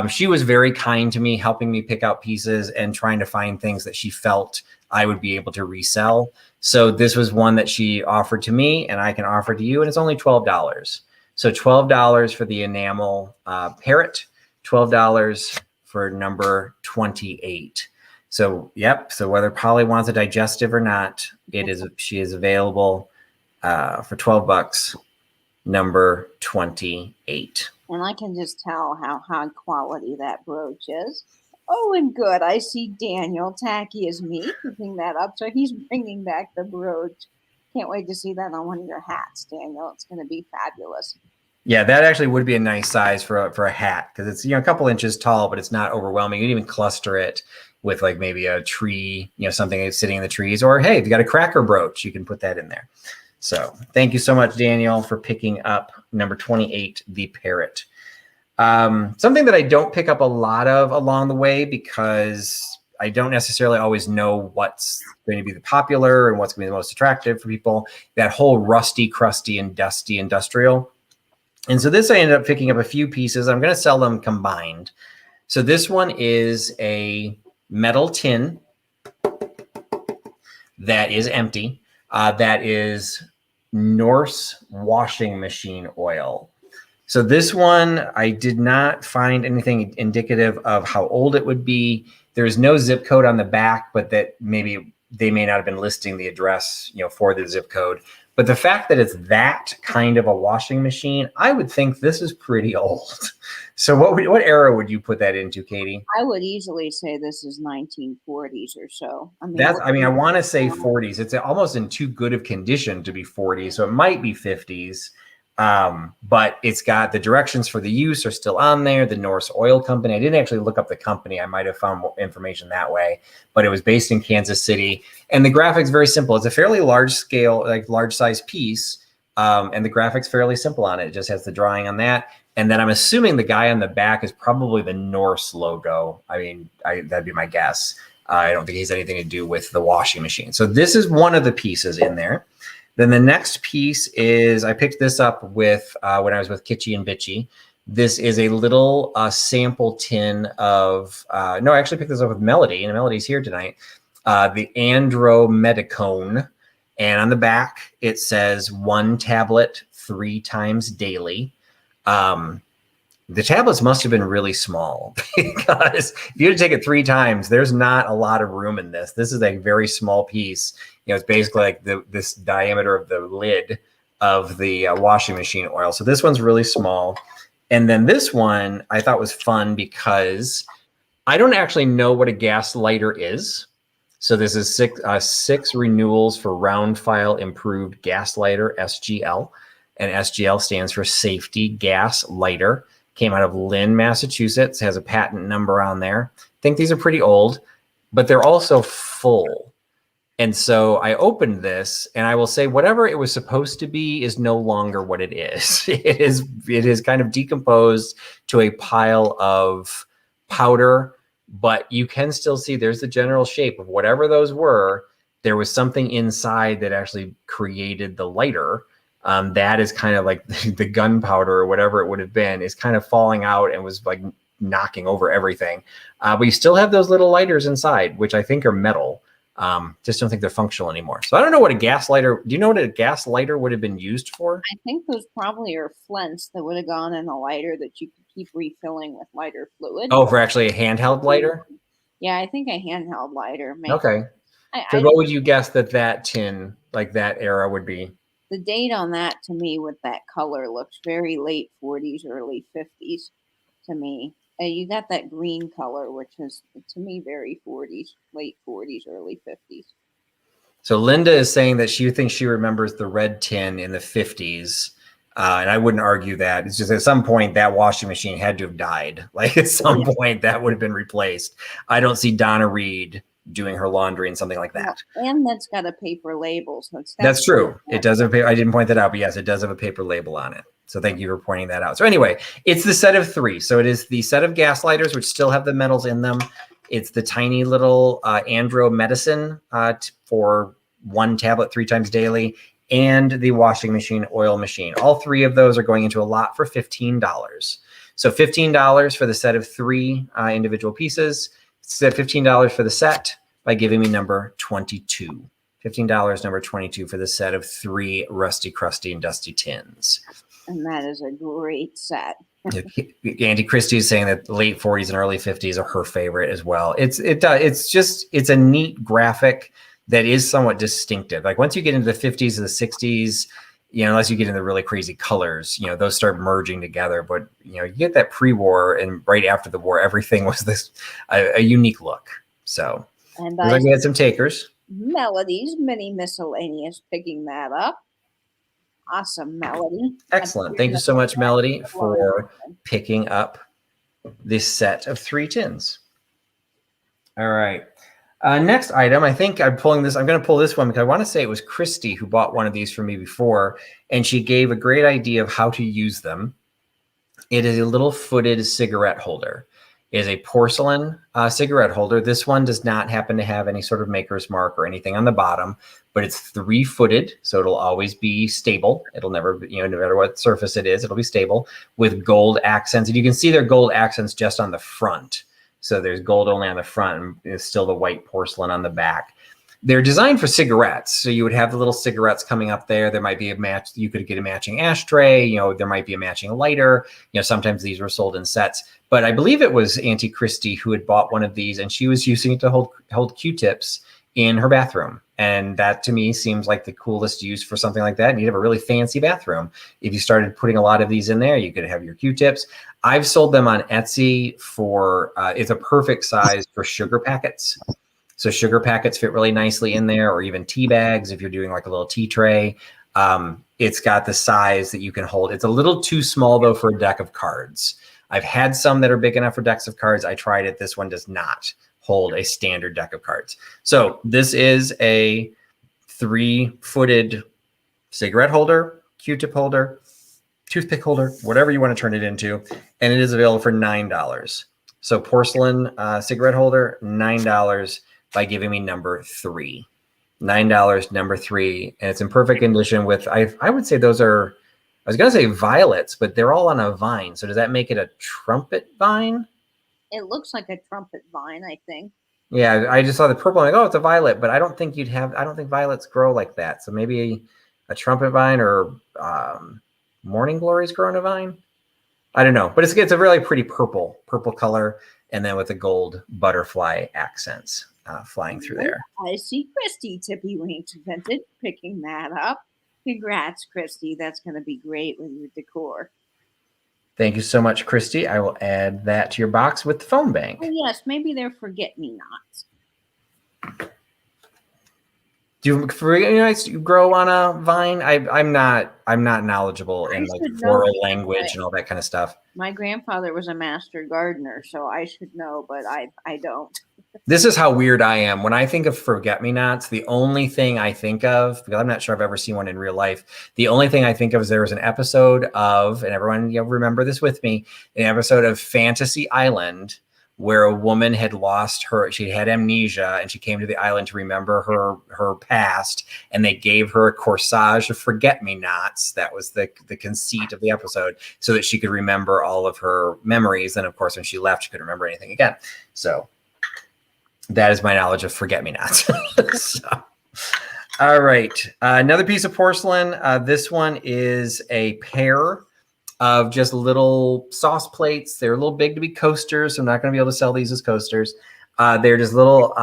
She was very kind to me, helping me pick out pieces and trying to find things that she felt I would be able to resell. So this was one that she offered to me and I can offer to you, and it's only $12. So $12 for the enamel parrot, $12 for number 28. So, yep. So whether Polly wants a digestive or not, she is available for $12, number 28. And I can just tell how high quality that brooch is. Oh, and good. I see Daniel, tacky as me, picking that up. So he's bringing back the brooch. Can't wait to see that on one of your hats, Daniel. It's going to be fabulous. Yeah, that actually would be a nice size for a hat because it's, you know, a couple inches tall, but it's not overwhelming. You can even cluster it with like maybe a tree, you know, something that's sitting in the trees, or hey, if you got a cracker brooch, you can put that in there. So thank you so much, Daniel, for picking up number 28, the parrot. Something that I don't pick up a lot of along the way because I don't necessarily always know what's going to be the popular and what's going to be the most attractive for people. That whole rusty, crusty, and dusty industrial. And so this I ended up picking up a few pieces. I'm going to sell them combined. So this one is a metal tin that is empty. That is Norse washing machine oil. So this one, I did not find anything indicative of how old it would be. There's no zip code on the back, but that maybe they may not have been listing the address, you know, for the zip code. But the fact that it's that kind of a washing machine, I would think this is pretty old. So what era would you put that into, Katie? I would easily say this is 1940s or so. I want to say 40s. It's almost in too good of condition to be 40s. So it might be 50s. But it's got the directions for the use are still on there. The Norse Oil Company. I didn't actually look up the company. I might have found more information that way, but it was based in Kansas City. And the graphics very simple. It's a fairly large scale, like large size piece. And the graphics fairly simple on it. It just has the drawing on that. And then I'm assuming the guy on the back is probably the Norse logo. I mean, that'd be my guess. I don't think he has anything to do with the washing machine. So this is one of the pieces in there. Then the next piece is, I picked this up with when I was with Kitschy and Bitchy. This is a little sample tin of, no, I actually picked this up with Melody, and Melody's here tonight. The Andromedicone. And on the back, it says 1 tablet 3 times daily. The tablets must have been really small because if you had to take it 3 times, there's not a lot of room in this. This is a very small piece. You know, it's basically like this diameter of the lid of the washing machine oil. So this one's really small. And then this one I thought was fun because I don't actually know what a gas lighter is. So this is 6 renewals for round file improved gas lighter, SGL. And SGL stands for Safety Gas Lighter. Came out of Lynn, Massachusetts, has a patent number on there. I think these are pretty old, but they're also full. And so I opened this, and I will say whatever it was supposed to be is no longer what it is. It is kind of decomposed to a pile of powder, but you can still see there's the general shape of whatever those were. There was something inside that actually created the lighter. That is kind of like the gunpowder or whatever it would have been is kind of falling out and was like knocking over everything. But you still have those little lighters inside, which I think are metal. Just don't think they're functional anymore. So I don't know what a gas lighter, do you know what a gas lighter would have been used for? I think those probably are flints that would have gone in a lighter that you could keep refilling with lighter fluid. Oh, for actually a handheld lighter? Yeah, I think a handheld lighter. Okay. So what would you guess that tin, like that era would be? The date on that to me with that color looks very late 40s, early 50s to me. You got that green color, which is to me very 40s, late 40s, early 50s. So Linda is saying that she thinks she remembers the red tin in the 50s. And I wouldn't argue that. It's just at some point that washing machine had to have died. Like at some point that would have been replaced. I don't see Donna Reed doing her laundry and something like that. And that's got a paper label. So that's true. It does have I didn't point that out, but yes, it does have a paper label on it. So thank you for pointing that out. So anyway, it's the set of 3. So it is the set of gas lighters, which still have the metals in them. It's the tiny little Andro medicine for 1 tablet 3 times daily, and the washing machine oil machine. All 3 of those are going into a lot for $15. So $15 for the set of 3 individual pieces. Set $15 for the set by giving me number 22. $15, number 22 for the set of 3 rusty, crusty, and dusty tins. And that is a great set. Andy Christie is saying that the late 40s and early 50s are her favorite as well. It's a neat graphic that is somewhat distinctive. Like once you get into the 50s or the 60s, unless you get into really crazy colors, those start merging together. But you get that pre-war and right after the war, everything was this a unique look. So and I had some takers. Melodies, mini miscellaneous, picking that up. Awesome, Melody. Excellent. Thank you so much, Melody, for picking up this set of 3 tins. All right. Next item, I think I'm going to pull this one because I want to say it was Christy who bought one of these for me before, and she gave a great idea of how to use them. It is a little footed cigarette holder. It is a porcelain cigarette holder. This one does not happen to have any sort of maker's mark or anything on the bottom, but it's 3-footed, so it'll always be stable. It'll never, no matter what surface it is, it'll be stable with gold accents. And you can see their gold accents just on the front. So there's gold only on the front, and it's still the white porcelain on the back. They're designed for cigarettes. So you would have the little cigarettes coming up there. There might be a match. You could get a matching ashtray. There might be a matching lighter. Sometimes these were sold in sets. But I believe it was Auntie Christie who had bought one of these, and she was using it to hold Q-tips in her bathroom. And that to me seems like the coolest use for something like that. And you'd have a really fancy bathroom. If you started putting a lot of these in there, you could have your Q-tips. I've sold them on Etsy for, it's a perfect size for sugar packets. So sugar packets fit really nicely in there, or even tea bags if you're doing like a little tea tray. It's got the size that you can hold. It's a little too small though for a deck of cards. I've had some that are big enough for decks of cards. I tried it. This one does not hold a standard deck of cards. So this is a 3-footed cigarette holder, Q-tip holder, toothpick holder, whatever you want to turn it into. And it is available for $9. So porcelain cigarette holder, $9 by giving me number 3. $9, number 3. And it's in perfect condition with, I would say those are, I was going to say violets, but they're all on a vine. So does that make it a trumpet vine? It looks like a trumpet vine, I think. Yeah, I just saw the purple. I'm like, oh, it's a violet, but I don't think I don't think violets grow like that. So maybe a trumpet vine or morning glories grow in a vine. I don't know, but it's a really pretty purple color, and then with the gold butterfly accents flying through there. I see Christy Tippywinksvintage picking that up. Congrats, Christy. That's going to be great with your decor. Thank you so much, Christy. I will add that to your box with the phone bank. Oh, yes, maybe they're forget-me-nots. Do forget-me-nots grow on a vine? I'm not knowledgeable in like floral language and all that kind of stuff. My grandfather was a master gardener, so I should know, but I don't. This is how weird I am. When I think of forget-me-nots, the only thing I think of, because I'm not sure I've ever seen one in real life, the only thing I think of is there was an episode of, and everyone, you'll remember this with me, an episode of Fantasy Island where a woman had lost she had amnesia, and she came to the island to remember her past, and they gave her a corsage of forget-me-nots. That was the conceit of the episode, so that she could remember all of her memories. And of course, when she left, she couldn't remember anything again. So that is my knowledge of forget-me-nots. So, all right. Another piece of porcelain. This one is a pair of just little sauce plates. They're a little big to be coasters, so I'm not going to be able to sell these as coasters. They're just little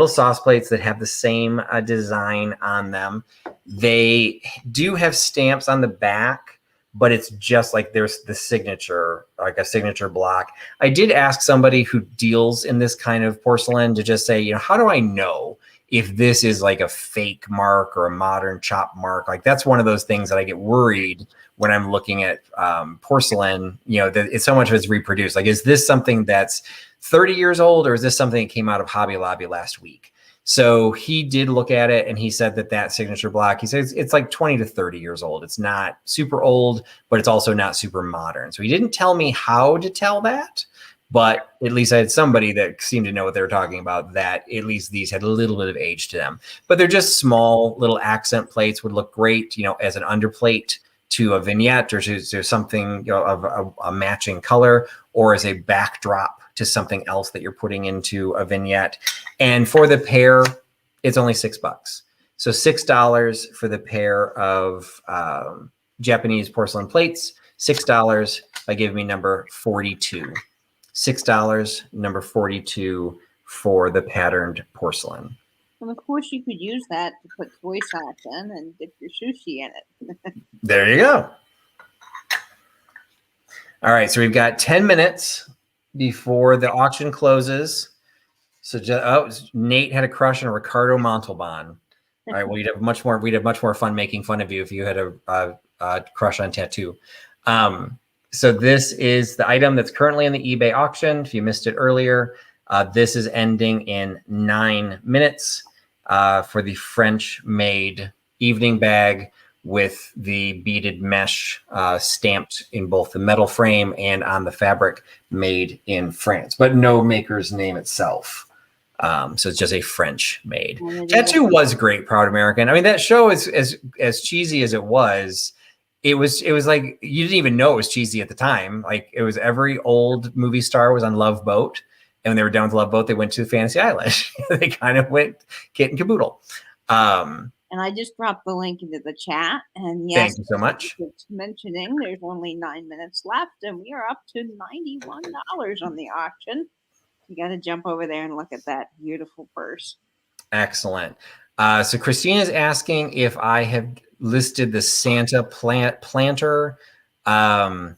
sauce plates that have the same design on them. They do have stamps on the back, but it's just like there's the signature, like a signature block. I did ask somebody who deals in this kind of porcelain to just say, you know, how do I know if this is like a fake mark or a modern chop mark? Like, that's one of those things that I get worried when I'm looking at porcelain, you know, that it's so much of it's reproduced. Like, is this something that's 30 years old, or is this something that came out of Hobby Lobby last week? So he did look at it, and he said that signature block, he says it's like 20 to 30 years old. It's not super old, but it's also not super modern. So he didn't tell me how to tell that, but at least I had somebody that seemed to know what they were talking about, that at least these had a little bit of age to them. But they're just small little accent plates, would look great, you know, as an underplate to a vignette, or to something, you know, of a matching color, or as a backdrop to something else that you're putting into a vignette. And for the pair, it's only $6. So $6 for the pair of Japanese porcelain plates. $6 by giving me number 42. $6, number 42 for the patterned porcelain. And of course, you could use that to put soy sauce in and dip your sushi in it. There you go. All right, so we've got 10 minutes before the auction closes. So Nate had a crush on Ricardo Montalban. All right, well, we'd have much more fun making fun of you if you had a crush on tattoo. So this is the item that's currently in the eBay auction. If you missed it earlier, this is ending in 9 minutes for the French-made evening bag with the beaded mesh stamped in both the metal frame and on the fabric, made in France, but no maker's name itself. So it's just a French made. Tattoo was great, Proud American. I mean, that show is as cheesy as it was. It was like, you didn't even know it was cheesy at the time. Like, it was every old movie star was on Love Boat, and when they were done with Love Boat, they went to Fantasy Island. They kind of went kit and caboodle. And I just dropped the link into the chat. And yes, thank you so much. It's mentioning there's only 9 minutes left, and we are up to $91 on the auction. You got to jump over there and look at that beautiful purse. Excellent. So Christina's asking if I have listed the Santa planter. Oh,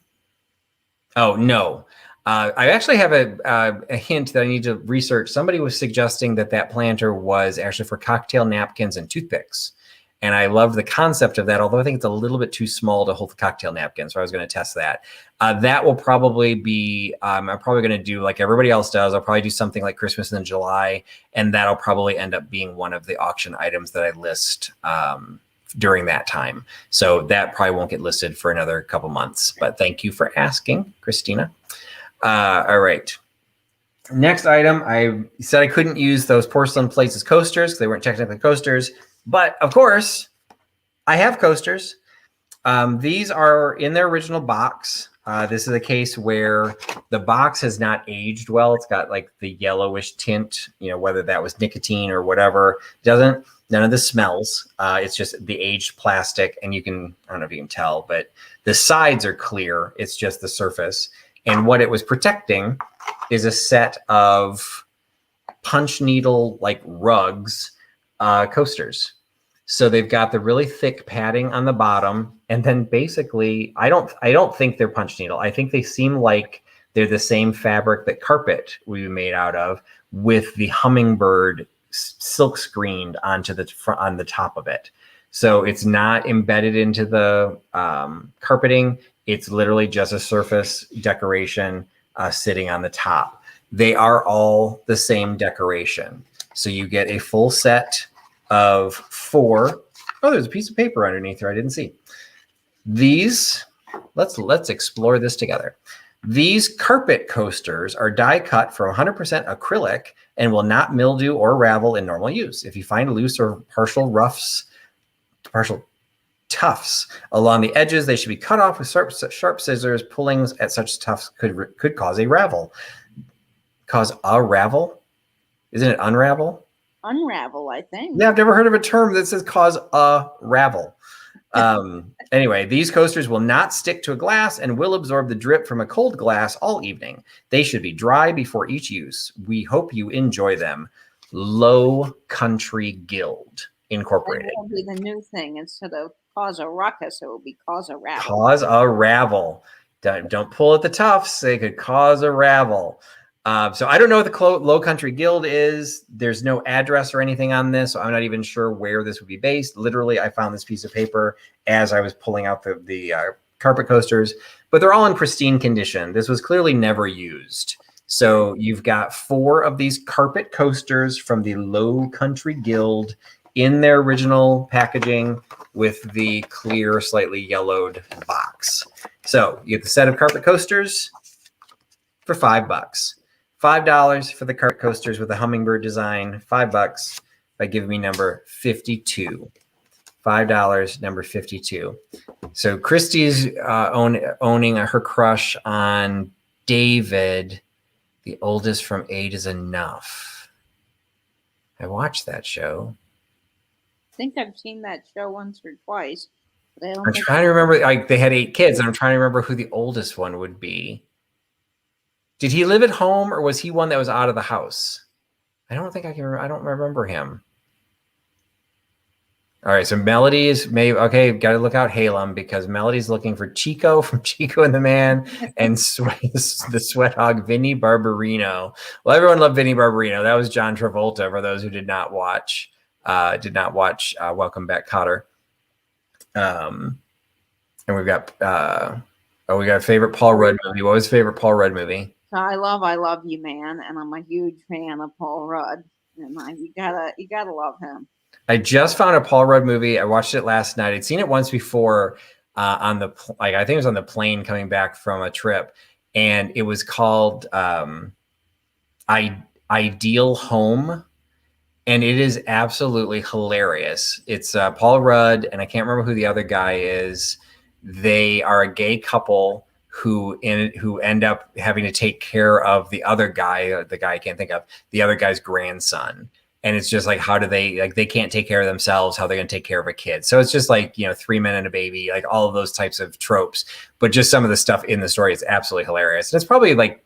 no. I actually have a hint that I need to research. Somebody was suggesting that planter was actually for cocktail napkins and toothpicks. And I love the concept of that, although I think it's a little bit too small to hold the cocktail napkin. So I was going to test that. That will probably be, I'm probably going to do like everybody else does. I'll probably do something like Christmas in July. And that'll probably end up being one of the auction items that I list during that time. So that probably won't get listed for another couple months. But thank you for asking, Christina. All right. Next item, I said I couldn't use those porcelain plates as coasters because they weren't technically coasters. But of course, I have coasters. These are in their original box. This is a case where the box has not aged well. It's got like the yellowish tint, you know, whether that was nicotine or whatever. None of this smells. It's just the aged plastic. And I don't know if you can tell, but the sides are clear. It's just the surface. And what it was protecting is a set of punch needle like rugs, coasters. So they've got the really thick padding on the bottom, and then basically, I don't think they're punch needle. I think they seem like they're the same fabric that carpet would be made out of, with the hummingbird silk screened onto the front on the top of it. So it's not embedded into the carpeting. It's literally just a surface decoration sitting on the top. They are all the same decoration. So you get a full set of 4. Oh, there's a piece of paper underneath there I didn't see. These, let's explore this together. These carpet coasters are die cut from 100% acrylic and will not mildew or ravel in normal use. If you find loose or partial tufts along the edges, they should be cut off with sharp scissors. Pulling at such tufts could cause a ravel. Cause a ravel? Isn't it unravel? Unravel, I think. Yeah, I've never heard of a term that says cause a ravel. Anyway, these coasters will not stick to a glass and will absorb the drip from a cold glass all evening. They should be dry before each use. We hope you enjoy them. Low Country Guild Incorporated. That will be the new thing. Instead of cause a ruckus, it will be cause a ravel. Cause a ravel. Don't pull at the tufts. They could cause a ravel. So I don't know what the Low Country Guild is. There's no address or anything on this, so I'm not even sure where this would be based. Literally, I found this piece of paper as I was pulling out the carpet coasters, but they're all in pristine condition. This was clearly never used. So you've got 4 of these carpet coasters from the Low Country Guild in their original packaging with the clear, slightly yellowed box. So you get the set of carpet coasters for $5. $5 for the carpet coasters with the hummingbird design. $5 by giving me number 52. $5, number 52. So Christy's owning her crush on David, the oldest from 8 is Enough. I watched that show. I think I've seen that show once or twice. But I'm trying to remember. Like, they had 8 kids, and I'm trying to remember who the oldest one would be. Did he live at home, or was he one that was out of the house? I don't think I can remember. I don't remember him. All right, so Melody is maybe okay. Got to look out Halem, because Melody's looking for Chico from Chico and the Man and the Sweat Hog Vinny Barbarino. Well, everyone loved Vinny Barbarino. That was John Travolta. For those who did not watch Welcome Back, Kotter. And we've got we got a favorite Paul Rudd movie. What was your favorite Paul Rudd movie? I love you, man, and I'm a huge fan of Paul Rudd, and you gotta love him. I just found a Paul Rudd movie. I watched it last night. I'd seen it once before I think it was on the plane coming back from a trip, and it was called Ideal Home, and it is absolutely hilarious. It's Paul Rudd, and I can't remember who the other guy is. They are a gay couple who end up having to take care of the other guy, the guy I can't think of, the other guy's grandson. And it's just like, how do they can't take care of themselves, how they're going to take care of a kid. So it's just like, 3 men and a baby, like all of those types of tropes, but just some of the stuff in the story is absolutely hilarious. And it's probably like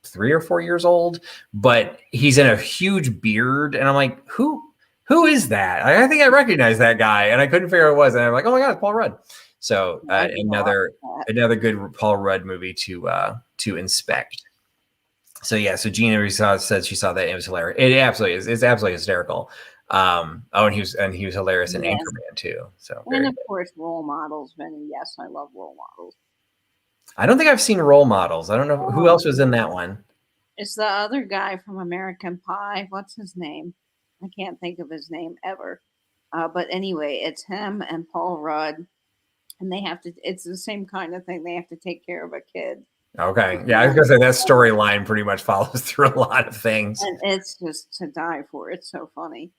3 or 4 years old, but he's in a huge beard. And I'm like, who is that? I think I recognize that guy, and I couldn't figure out who it was. And I'm like, oh my God, it's Paul Rudd. So another good Paul Rudd movie to inspect. So yeah, so Gina said she saw that, and it was hilarious. It absolutely is. It's absolutely hysterical. And he was hilarious in Anchorman too. So and of course, Role Models, Vinny. Yes, I love Role Models. I don't think I've seen Role Models. I don't know who else was in that one. It's the other guy from American Pie. What's his name? I can't think of his name ever. But anyway, it's him and Paul Rudd. And it's the same kind of thing. They have to take care of a kid. Okay. Yeah, I was going to say that storyline pretty much follows through a lot of things. And it's just to die for. It's so funny.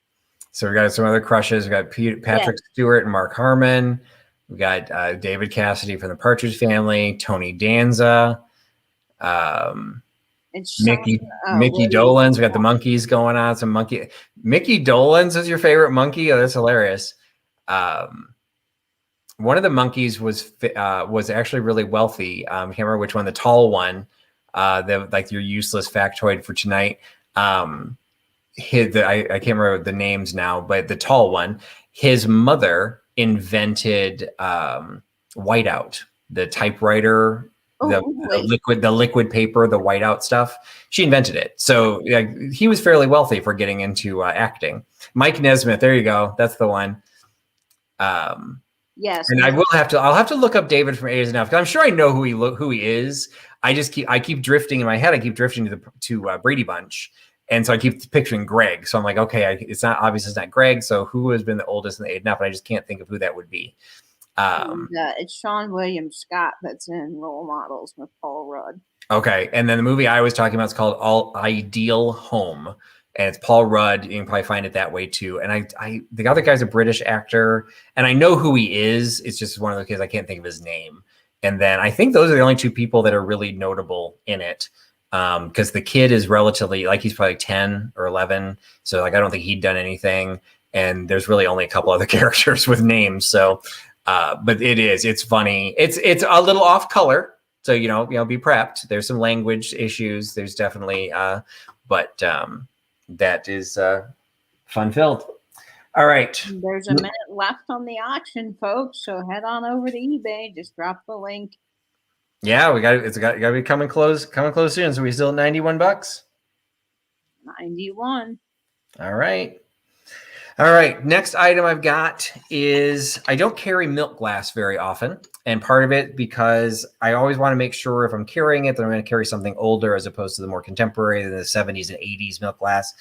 So we got some other crushes. We got Patrick Stewart and Mark Harmon. We got David Cassidy from the Partridge Family, Tony Danza, Mickey Dolenz. We got the monkeys going on. Mickey Dolenz is your favorite monkey? Oh, that's hilarious. One of the monkeys was actually really wealthy. I can't remember which one. The tall one, like your useless factoid for tonight. I can't remember the names now, but the tall one, his mother invented whiteout, the typewriter, the liquid paper, the whiteout stuff. She invented it. So he was fairly wealthy for getting into acting. Mike Nesmith, there you go. That's the one. Yes. And I'll have to look up David from A's and F, because I'm sure I know who he is. I keep drifting in my head. I keep drifting to Brady Bunch. And so I keep picturing Greg. So I'm like, okay, it's not Greg. So who has been the oldest in the 8 and F? And I just can't think of who that would be. It's Sean William Scott that's in Role Models with Paul Rudd. Okay. And then the movie I was talking about is called All Ideal Home. And it's Paul Rudd. You can probably find it that way too. And the other guy's a British actor, and I know who he is. It's just one of those kids I can't think of his name. And then I think those are the only 2 people that are really notable in it. Because the kid is relatively, like, he's probably 10 or 11. So like, I don't think he'd done anything. And there's really only a couple other characters with names. So, but it's funny. It's a little off color. So, be prepped. There's some language issues. There's definitely, but that is fun filled. All right. There's a minute left on the auction, folks. So head on over to eBay. Just drop the link. Yeah, it's got to be coming close soon. So we still at $91. 91. All right. Next item I've got is, I don't carry milk glass very often. And part of it because I always want to make sure if I'm carrying it, that I'm going to carry something older as opposed to the more contemporary than the 70s and 80s milk glass.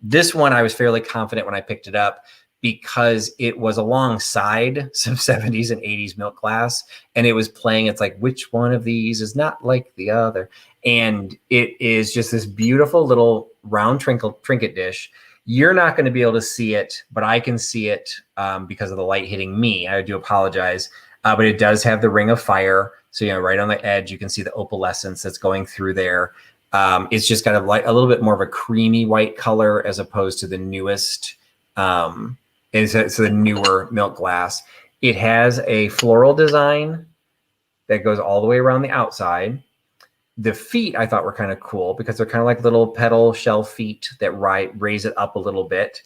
This one I was fairly confident when I picked it up, because it was alongside some 70s and 80s milk glass, and it was playing. It's like, which one of these is not like the other? And it is just this beautiful little round trinket dish. You're not going to be able to see it, but I can see it because of the light hitting me. I do apologize. But it does have the ring of fire. So, right on the edge, you can see the opalescence that's going through there. It's just got a little bit more of a creamy white color as opposed to the newest, so the newer milk glass. It has a floral design that goes all the way around the outside. The feet I thought were kind of cool because they're kind of like little petal shell feet that raise it up a little bit.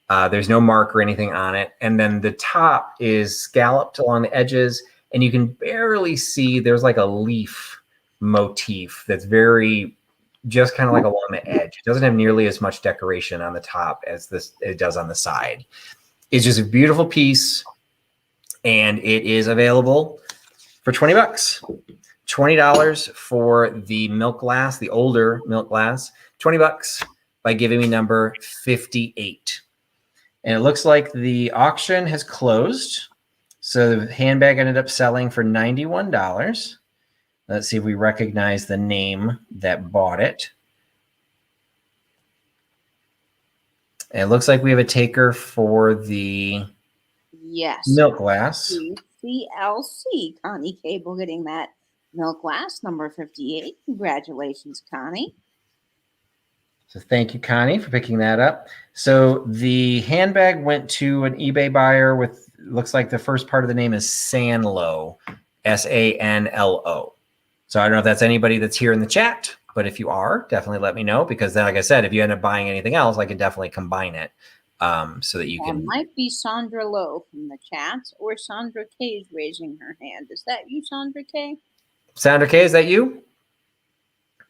There's no mark or anything on it. And then the top is scalloped along the edges, and you can barely see there's like a leaf motif that's just kind of like along the edge. It doesn't have nearly as much decoration on the top as it does on the side. It's just a beautiful piece, and it is available for $20. $20 for the milk glass, the older milk glass. $20 by giving me number 58. And it looks like the auction has closed. So the handbag ended up selling for $91. Let's see if we recognize the name that bought it. And it looks like we have a taker for the milk glass. CLC. Connie Cable getting that milk glass, number 58. Congratulations, Connie. So thank you, Connie, for picking that up. So the handbag went to an eBay buyer with, looks like the first part of the name is Sanlo, Sanlo. So I don't know if that's anybody that's here in the chat, but if you are, definitely let me know, because then, like I said, if you end up buying anything else, I can definitely combine it so that you can. It might be Sandra Lowe from the chat, or Sandra K is raising her hand. Is that you, Sandra K? Sandra K, is that you?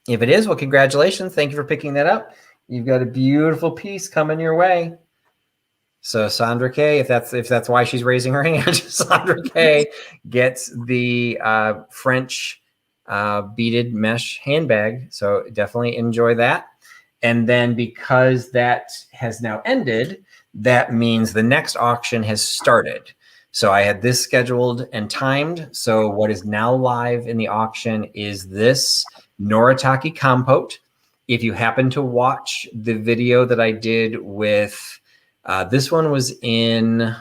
If it is, well, congratulations. Thank you for picking that up. You've got a beautiful piece coming your way. So Sandra K, if that's why she's raising her hand, Sandra K gets the French beaded mesh handbag. So definitely enjoy that. And then because that has now ended, that means the next auction has started. So I had this scheduled and timed. So what is now live in the auction is this Noritake Compote. If you happen to watch the video that I did with, this one was it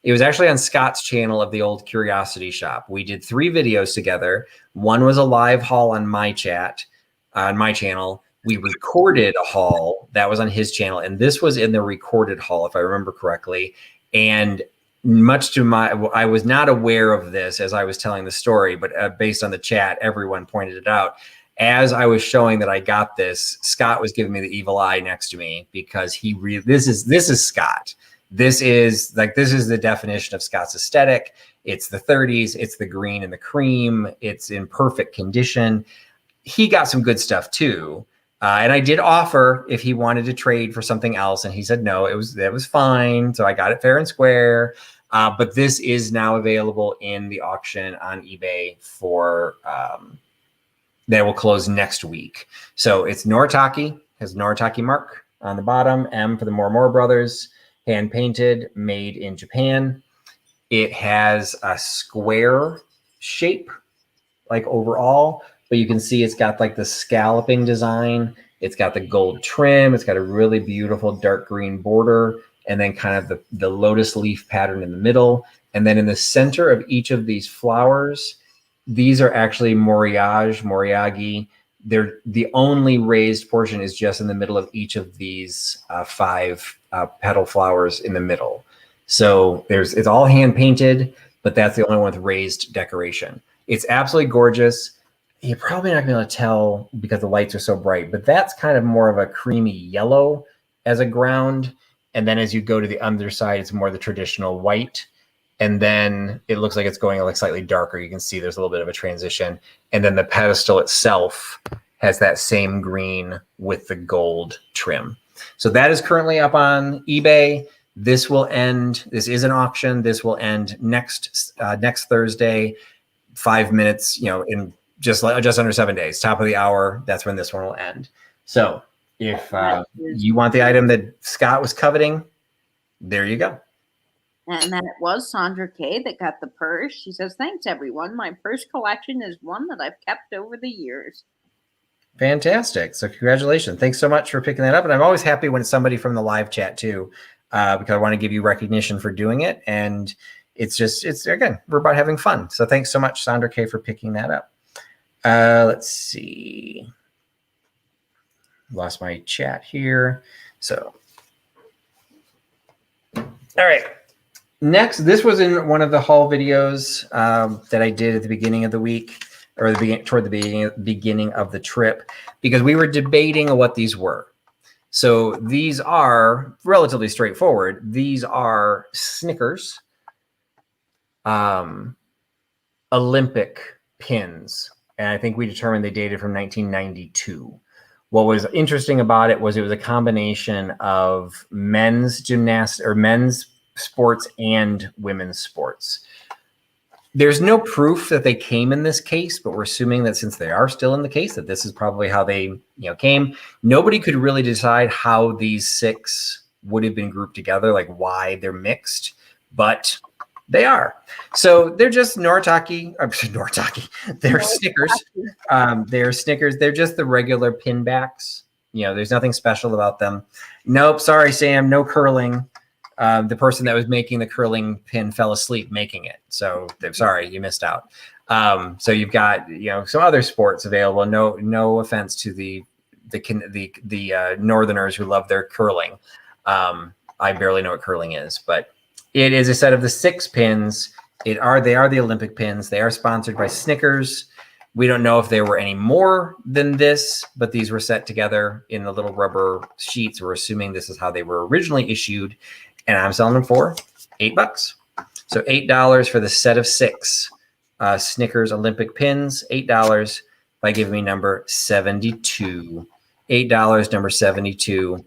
was actually on Scott's channel of the old Curiosity Shop. We did 3 videos together. One was a live haul on my channel. We recorded a haul that was on his channel, and this was in the recorded haul, if I remember correctly. And much to I was not aware of this as I was telling the story, but based on the chat, everyone pointed it out. As I was showing that I got this, Scott was giving me the evil eye next to me, because this is Scott. This is the definition of Scott's aesthetic. It's the 30s. It's the green and the cream. It's in perfect condition. He got some good stuff too. And I did offer if he wanted to trade for something else, and he said no, that was fine. So I got it fair and square. But this is now available in the auction on eBay for that will close next week. So it's Noritake, has Noritake mark on the bottom, M for the More Brothers, hand painted, made in Japan. It has a square shape, like overall, but you can see it's got like the scalloping design. It's got the gold trim. It's got a really beautiful dark green border, and then kind of the lotus leaf pattern in the middle. And then in the center of each of these flowers, these are actually moriagi. They're the only raised portion is just in the middle of each of these 5 petal flowers in the middle. So it's all hand painted, but that's the only one with raised decoration. It's absolutely gorgeous. You're probably not going to be able to tell because the lights are so bright, but that's kind of more of a creamy yellow as a ground. And then as you go to the underside, it's more the traditional white. And then it looks like it's going like slightly darker. You can see there's a little bit of a transition. And then the pedestal itself has that same green with the gold trim. So that is currently up on eBay. This will end. This is an auction. This will end next Thursday, 5 minutes, in just under 7 days, top of the hour. That's when this one will end. So if you want the item that Scott was coveting, there you go. And then it was Sandra K that got the purse. She says, thanks, everyone. My purse collection is one that I've kept over the years. Fantastic. So congratulations. Thanks so much for picking that up. And I'm always happy when it's somebody from the live chat too, because I want to give you recognition for doing it. And it's again, we're about having fun. So thanks so much, Sandra K, for picking that up. Let's see. Lost my chat here. So, all right. Next, this was in one of the haul videos that I did at the beginning of the week, or toward the beginning of the trip, because we were debating what these were. So these are relatively straightforward. These are Snickers Olympic pins, and I think we determined they dated from 1992. What was interesting about it was a combination of men's gymnastics or men's sports and women's sports. There's no proof that they came in this case, but we're assuming that since they are still in the case, that this is probably how they came. Nobody could really decide how these 6 would have been grouped together, like why they're mixed, but they are. So they're just Noritake. They're Snickers. They're Snickers. They're just the regular pin backs. There's nothing special about them. Nope. Sorry, Sam. No curling. The person that was making the curling pin fell asleep making it. So I'm sorry, you missed out. So you've got, some other sports available. No offense to the Northerners who love their curling. I barely know what curling is, but it is a set of the 6 pins. They are the Olympic pins. They are sponsored by Snickers. We don't know if there were any more than this, but these were set together in the little rubber sheets. We're assuming this is how they were originally issued, and I'm selling them for $8. So $8 for the set of 6 Snickers Olympic pins. $8 by giving me number 72. $8, number 72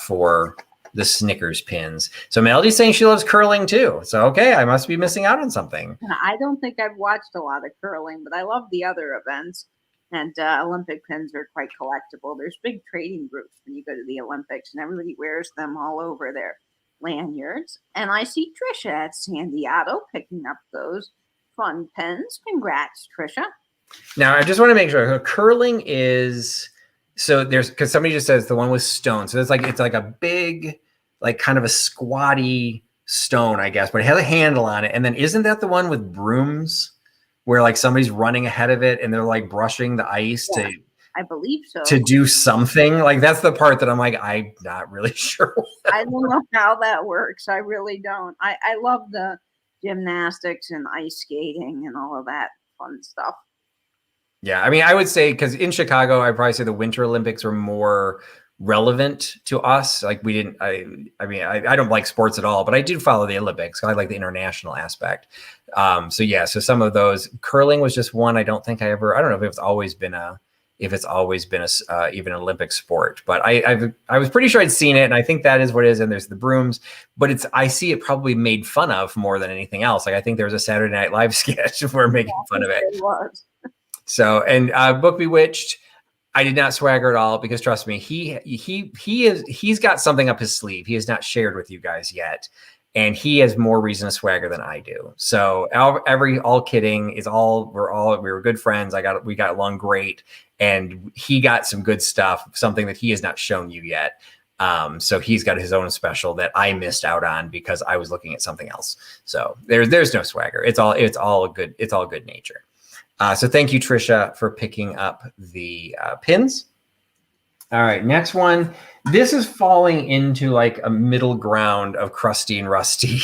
for the Snickers pins. So Melody's saying she loves curling too. So, okay, I must be missing out on something. I don't think I've watched a lot of curling, but I love the other events. And Olympic pins are quite collectible. There's big trading groups when you go to the Olympics, and everybody wears them all over their lanyards. And I see Trisha at San Diego picking up those fun pins. Congrats, Trisha. Now, I just want to make sure. Curling is... So because somebody just says the one with stone. So it's like a big, like kind of a squatty stone, I guess, but it has a handle on it. And then isn't that the one with brooms where like somebody's running ahead of it and they're like brushing the ice I believe so. To do something? Like that's the part that I'm like, I'm not really sure. I don't know how that works. I really don't. I love the gymnastics and ice skating and all of that fun stuff. Yeah, I mean, I would say because in Chicago, I'd probably say the Winter Olympics were more relevant to us. Like we didn't. I mean, I don't like sports at all, but I do follow the Olympics. I like the international aspect. So some of those. Curling was just one. I don't know if it's always been a if it's always been even an Olympic sport. But I was pretty sure I'd seen it, and I think that is what it is. And there's the brooms, but I see it probably made fun of more than anything else. Like I think there was a Saturday Night Live sketch where making fun of it. It was. So, and Book Bewitched, I did not swagger at all because trust me, he's got something up his sleeve. He has not shared with you guys yet. And he has more reason to swagger than I do. So all kidding is we were good friends. We got along great, and he got some good stuff, something that he has not shown you yet. So he's got his own special that I missed out on because I was looking at something else. So there's no swagger. It's all good nature. So thank you, Trisha, for picking up the pins. All right, next one. This is falling into like a middle ground of crusty and rusty,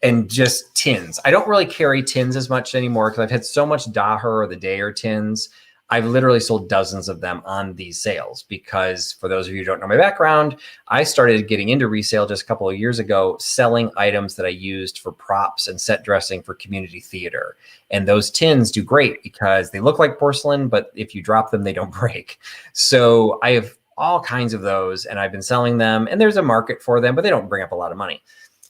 and just tins. I don't really carry tins as much anymore because I've had so much Daher or the Dayer tins. I've literally sold dozens of them on these sales because, for those of you who don't know my background, I started getting into resale just a couple of years ago, selling items that I used for props and set dressing for community theater. And those tins do great because they look like porcelain, but if you drop them, they don't break. So I have all kinds of those, and I've been selling them, and there's a market for them, but they don't bring up a lot of money.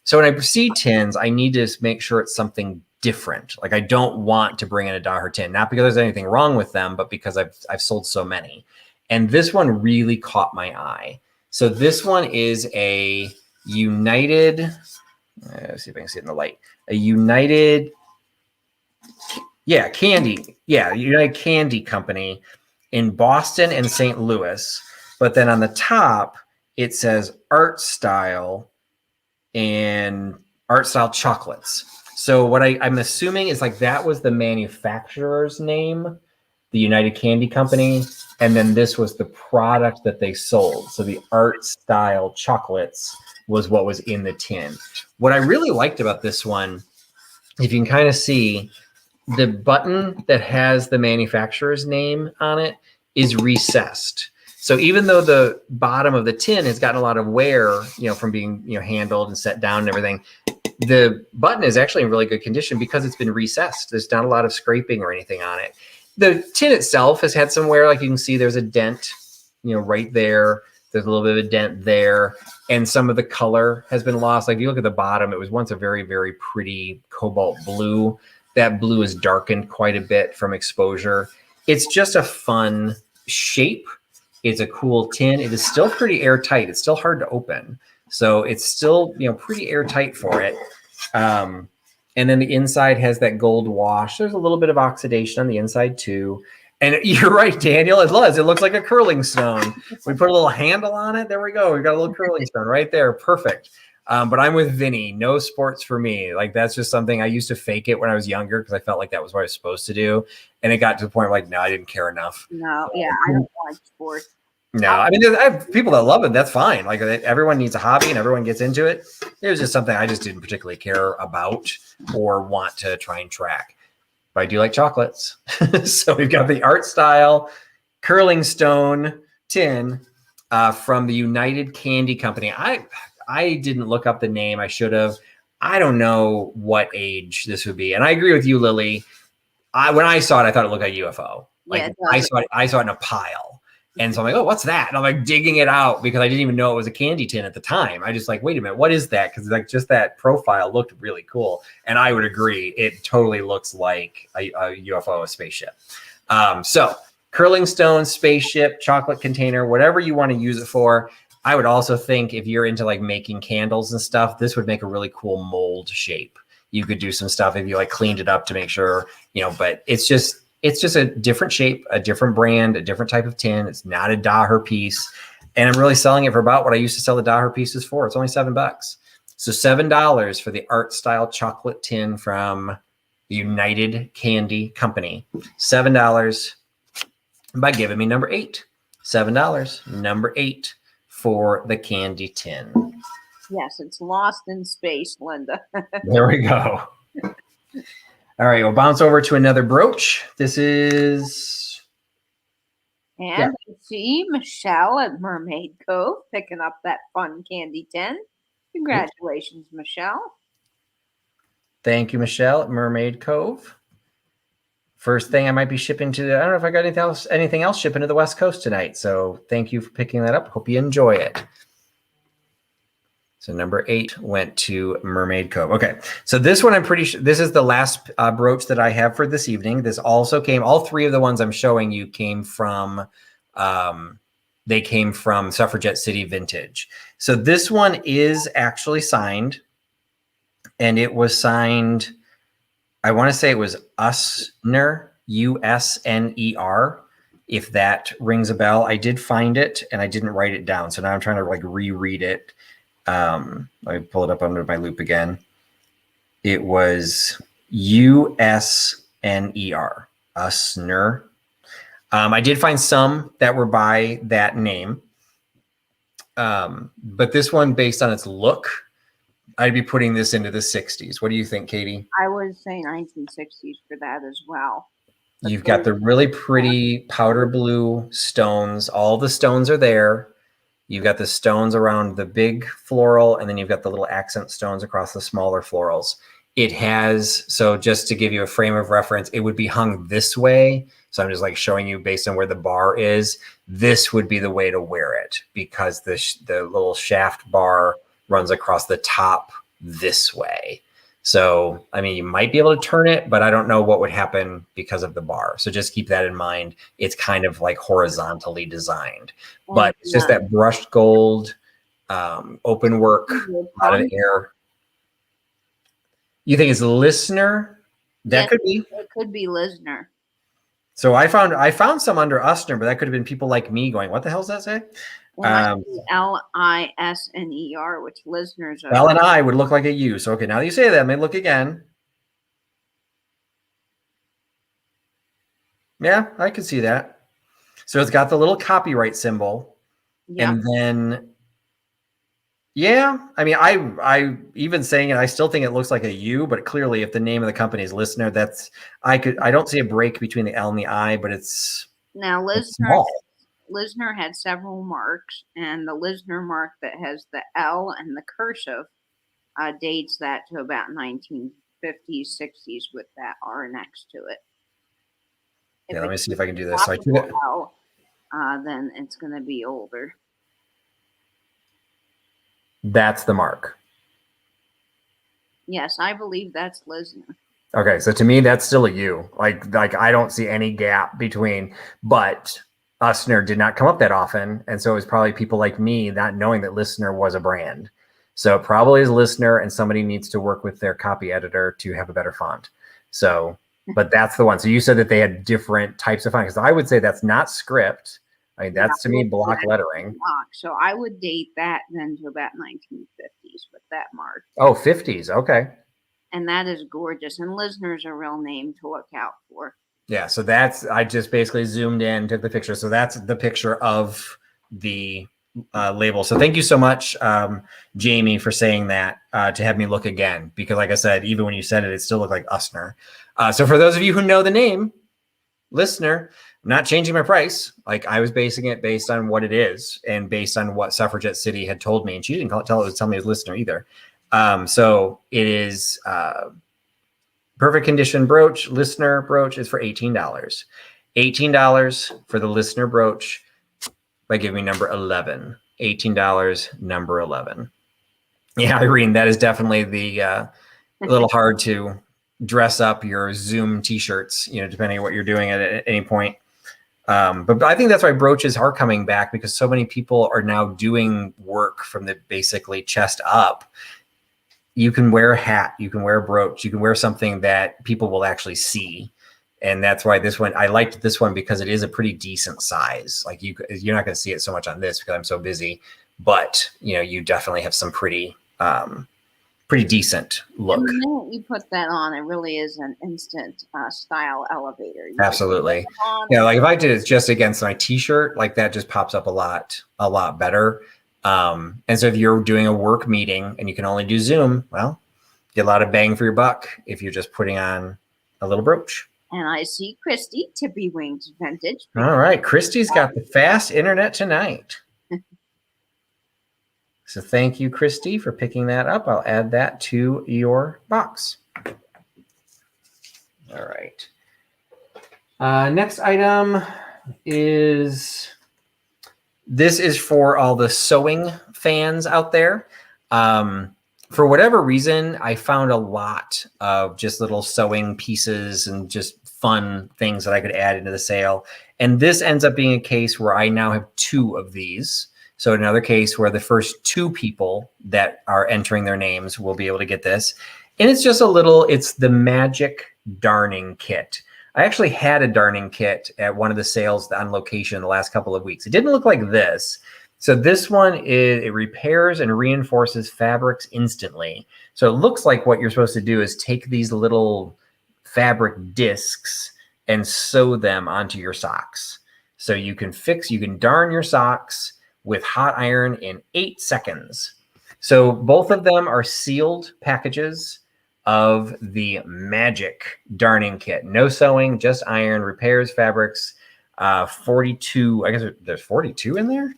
So when I see tins, I need to make sure it's something different. Like I don't want to bring in a Daher tin, not because there's anything wrong with them, but because I've sold so many. And this one really caught my eye. So this one is a United, let's see if I can see it in the light, a United, United Candy Company in Boston and St. Louis. But then on the top, it says Art Style and Art Style Chocolates. So what I'm assuming is like that was the manufacturer's name, the United Candy Company, and then this was the product that they sold. So the Art Style Chocolates was what was in the tin. What I really liked about this one, if you can kind of see, the button that has the manufacturer's name on it is recessed. So even though the bottom of the tin has gotten a lot of wear, from being, handled and set down and everything, the button is actually in really good condition because it's been recessed. There's not a lot of scraping or anything on it. The tin itself has had some wear. Like you can see, there's a dent, right there. There's a little bit of a dent there. And some of the color has been lost. Like if you look at the bottom, it was once a very, very pretty cobalt blue. That blue is darkened quite a bit from exposure. It's just a fun shape. It's a cool tin. It is still pretty airtight. It's still hard to open. So it's still, pretty airtight for it. And then the inside has that gold wash. There's a little bit of oxidation on the inside too. And you're right, Daniel, it looks like a curling stone. We put a little handle on it. There we go. We got a little curling stone right there. Perfect. But I'm with Vinny. No sports for me. Like that's just something I used to fake it when I was younger because I felt like that was what I was supposed to do. And it got to the point where no, I didn't care enough. No, yeah, I don't like sports. No, I mean, I have people that love it. That's fine. Like everyone needs a hobby and everyone gets into it. It was just something I just didn't particularly care about or want to try and track. But I do like chocolates. So we've got the Art Style curling stone tin from the United Candy Company. I didn't look up the name. I should have. I don't know what age this would be. And I agree with you, Lily. When I saw it, I thought it looked like a UFO. Like I saw it in a pile. And so I'm like, oh, what's that? And I'm like digging it out because I didn't even know it was a candy tin at the time. I just like, wait a minute, what is that? Because like just that profile looked really cool. And I would agree, it totally looks like a UFO, a spaceship. So curling stone, spaceship, chocolate container, whatever you want to use it for. I would also think if you're into like making candles and stuff, this would make a really cool mold shape. You could do some stuff if you like cleaned it up to make sure, but it's just a different shape, a different brand, a different type of tin. It's not a Daher piece. And I'm really selling it for about what I used to sell the Daher pieces for. It's only $7. So $7 for the Art Style chocolate tin from the United Candy Company. $7 by giving me number 8. $7, number 8 for the candy tin. Yes, it's lost in space, Linda. There we go. All right, we'll bounce over to another brooch. This is... And I see Michelle at Mermaid Cove picking up that fun candy tin. Congratulations, Michelle. Thank you, Michelle at Mermaid Cove, first thing I might be shipping to. I don't know if I got anything else shipping to the West Coast tonight. So thank you for picking that up. Hope you enjoy it. So number 8 went to Mermaid Cove. Okay, so this one I'm pretty sure this is the last brooch that I have for this evening. This also came. All 3 of the ones I'm showing you came from. They came from Suffragette City Vintage. So this one is actually signed, and it was signed. I want to say it was Usner, Usner. If that rings a bell, I did find it and I didn't write it down. So now I'm trying to like reread it. Let me pull it up under my loop again. It was Usner, Usner. I did find some that were by that name. But this one, based on its look, I'd be putting this into the 60s. What do you think, Katie? I would say 1960s for that as well. You've got the really pretty powder blue stones. All the stones are there. You've got the stones around the big floral, and then you've got the little accent stones across the smaller florals. It has, so just to give you a frame of reference, it would be hung this way. So I'm just like showing you based on where the bar is. This would be the way to wear it because the little shaft bar runs across the top this way. So, I mean, you might be able to turn it, but I don't know what would happen because of the bar. So just keep that in mind. It's kind of like horizontally designed, but it's just that brushed gold, open work, out of air. You think it's Listener? That Yes, could be. It could be Listener. So I found some under Usner, but that could have been people like me going, "What the hell does that say?" Lisner, which listeners are. L and I would look like a U. So okay, now that you say that, let me look again. Yeah, I could see that. So it's got the little copyright symbol, and then. Yeah, I mean, I even saying it, I still think it looks like a U, but clearly, if the name of the company is Listener, that's I don't see a break between the L and the I, but it's now Listener had several marks, and the Listener mark that has the L and the cursive dates that to about 1950s, 60s with that R next to it. Yeah, let me see if I can do this. So I do that. L, then it's going to be older. That's the mark. Yes, I believe that's Listener. Okay, so to me, that's still a U. Like I don't see any gap between, but Usner did not come up that often, and so it was probably people like me not knowing that Listener was a brand. So it probably is Listener, and somebody needs to work with their copy editor to have a better font. So, but that's the one. So you said that they had different types of font, because I would say that's not script. I mean, that's to me block lettering. So I would date that then to about 1950s with that mark. Oh, 50s. Okay. And that is gorgeous. And Listener's a real name to look out for. Yeah. So that's, I just basically zoomed in, took the picture. So that's the picture of the label. So thank you so much, Jamie, for saying that to have me look again, because like I said, even when you said it, it still looked like Usner. So for those of you who know the name, Listener, I'm not changing my price. Like I was basing it based on what it is and based on what Suffragette City had told me. And she didn't tell me it was Listener either. So it is perfect condition brooch. Listener brooch is for $18. $18 for the Listener brooch by giving me number 11. $18, number 11. Yeah, Irene, that is definitely the a little hard to dress up your Zoom t-shirts, depending on what you're doing at any point. But I think that's why brooches are coming back, because so many people are now doing work from the basically chest up. You can wear a hat, you can wear a brooch, you can wear something that people will actually see. And that's why this one, I liked this one because it is a pretty decent size. Like you're not going to see it so much on this because I'm so busy, but you definitely have some pretty decent look. And the minute you put that on, it really is an instant style elevator. Absolutely. Like if I did it just against my t-shirt, like that just pops up a lot better. And so if you're doing a work meeting and you can only do Zoom, well, get a lot of bang for your buck if you're just putting on a little brooch. And I see Christy, Tippywinksvintage. All right. Christy's got the fast internet tonight. So thank you, Christy, for picking that up. I'll add that to your box. All right. Next item is, this is for all the sewing fans out there. For whatever reason, I found a lot of just little sewing pieces and just fun things that I could add into the sale. And this ends up being a case where I now have 2 of these. So another case where the first 2 people that are entering their names will be able to get this. And it's just it's the Magic Darning Kit. I actually had a darning kit at one of the sales on location the last couple of weeks. It didn't look like this. So this one it repairs and reinforces fabrics instantly. So it looks like what you're supposed to do is take these little fabric discs and sew them onto your socks. So you can darn your socks with hot iron in 8 seconds. So both of them are sealed packages of the Magic Darning Kit. No sewing, just iron, repairs fabrics. 42, I guess there's 42 in there?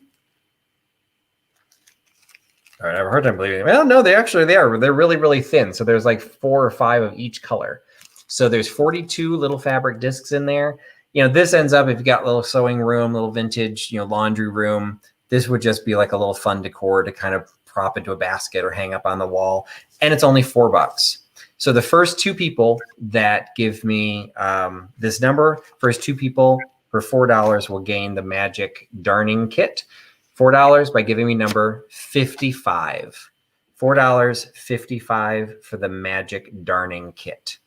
All right, I have a hard time believing it. Well, no, they are. They're really, really thin. So there's like 4 or 5 of each color. So there's 42 little fabric discs in there. This ends up, if you got a little sewing room, little vintage, laundry room, this would just be like a little fun decor to kind of prop into a basket or hang up on the wall. And it's only $4. So the first 2 people that give me this number, first 2 people for $4 will gain the Magic Darning Kit. $4 by giving me number 55. $4.55 for the Magic Darning Kit.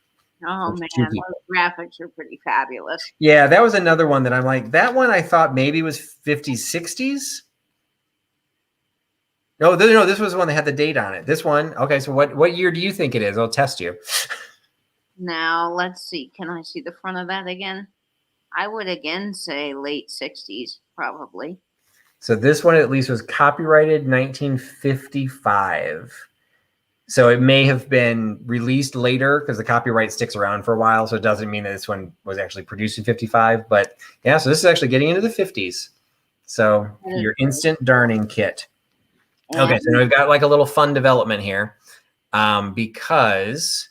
Oh man, those graphics are pretty fabulous. Yeah, that was another one that I'm like, that one I thought maybe was 50s, 60s. No, this was the one that had the date on it. This one, okay, so what year do you think it is? I'll test you. Now, let's see. Can I see the front of that again? I would again say late 60s, probably. So this one at least was copyrighted 1955. So it may have been released later because the copyright sticks around for a while. So it doesn't mean that this one was actually produced in 55. But yeah, so this is actually getting into the 50s. So your instant darning kit. Okay, so now we've got like a little fun development here because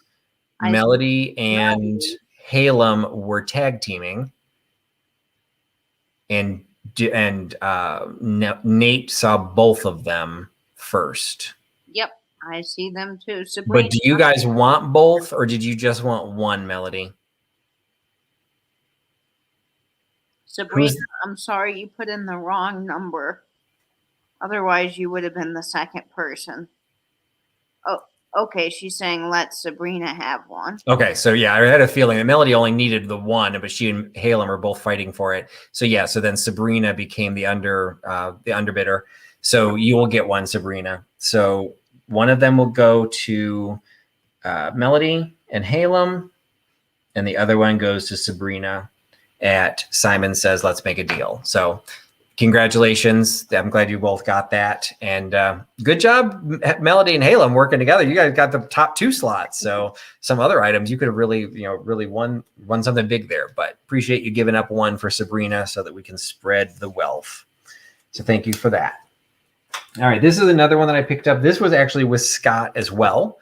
Melody and Halem were tag teaming, and Nate saw both of them first. Yep, I see them too. Sabrina. But do you guys want both, or did you just want one, Melody? Sabrina, I'm sorry, you put in the wrong number. Otherwise, you would have been the second person. Oh, okay. She's saying let Sabrina have one. Okay, so yeah, I had a feeling that Melody only needed the one, but she and Halem are both fighting for it. So yeah, so then Sabrina became the underbidder. So you will get one, Sabrina. So one of them will go to Melody and Halem, and the other one goes to Sabrina at Simon Says Let's Make a Deal. So congratulations. I'm glad you both got that. And good job, Melody and Halem, working together. You guys got the top 2 slots. So some other items you could have really won something big there. But appreciate you giving up one for Sabrina so that we can spread the wealth. So thank you for that. All right, this is another one that I picked up. This was actually with Scott as well.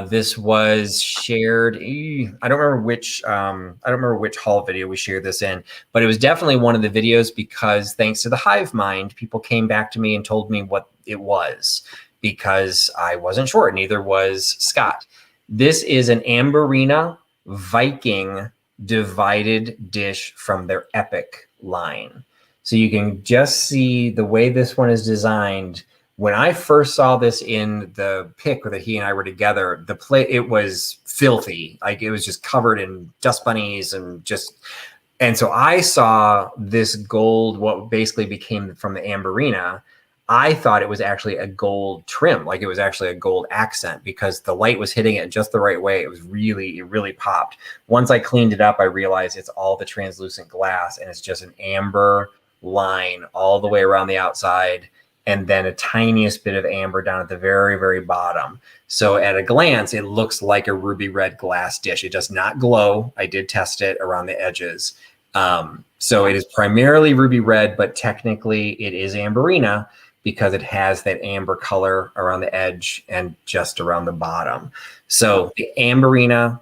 This was shared. I don't remember which haul video we shared this in, but it was definitely one of the videos because thanks to the Hive Mind, people came back to me and told me what it was because I wasn't sure. Neither was Scott. This is an Amberina Viking divided dish from their Epic line. So you can just see the way this one is designed. When I first saw this in the pic that he and I were together, it was filthy. Like it was just covered in dust bunnies and so I saw this gold, what basically became from the Amberina. I thought it was actually a gold trim, like it was actually a gold accent because the light was hitting it just the right way. It really popped. Once I cleaned it up, I realized it's all the translucent glass and it's just an amber line all the way around the outside. And then a tiniest bit of amber down at the very, very bottom. So at a glance, it looks like a ruby red glass dish. It does not glow. I did test it around the edges. So it is primarily ruby red, but technically it is Amberina because it has that amber color around the edge and just around the bottom. So the Amberina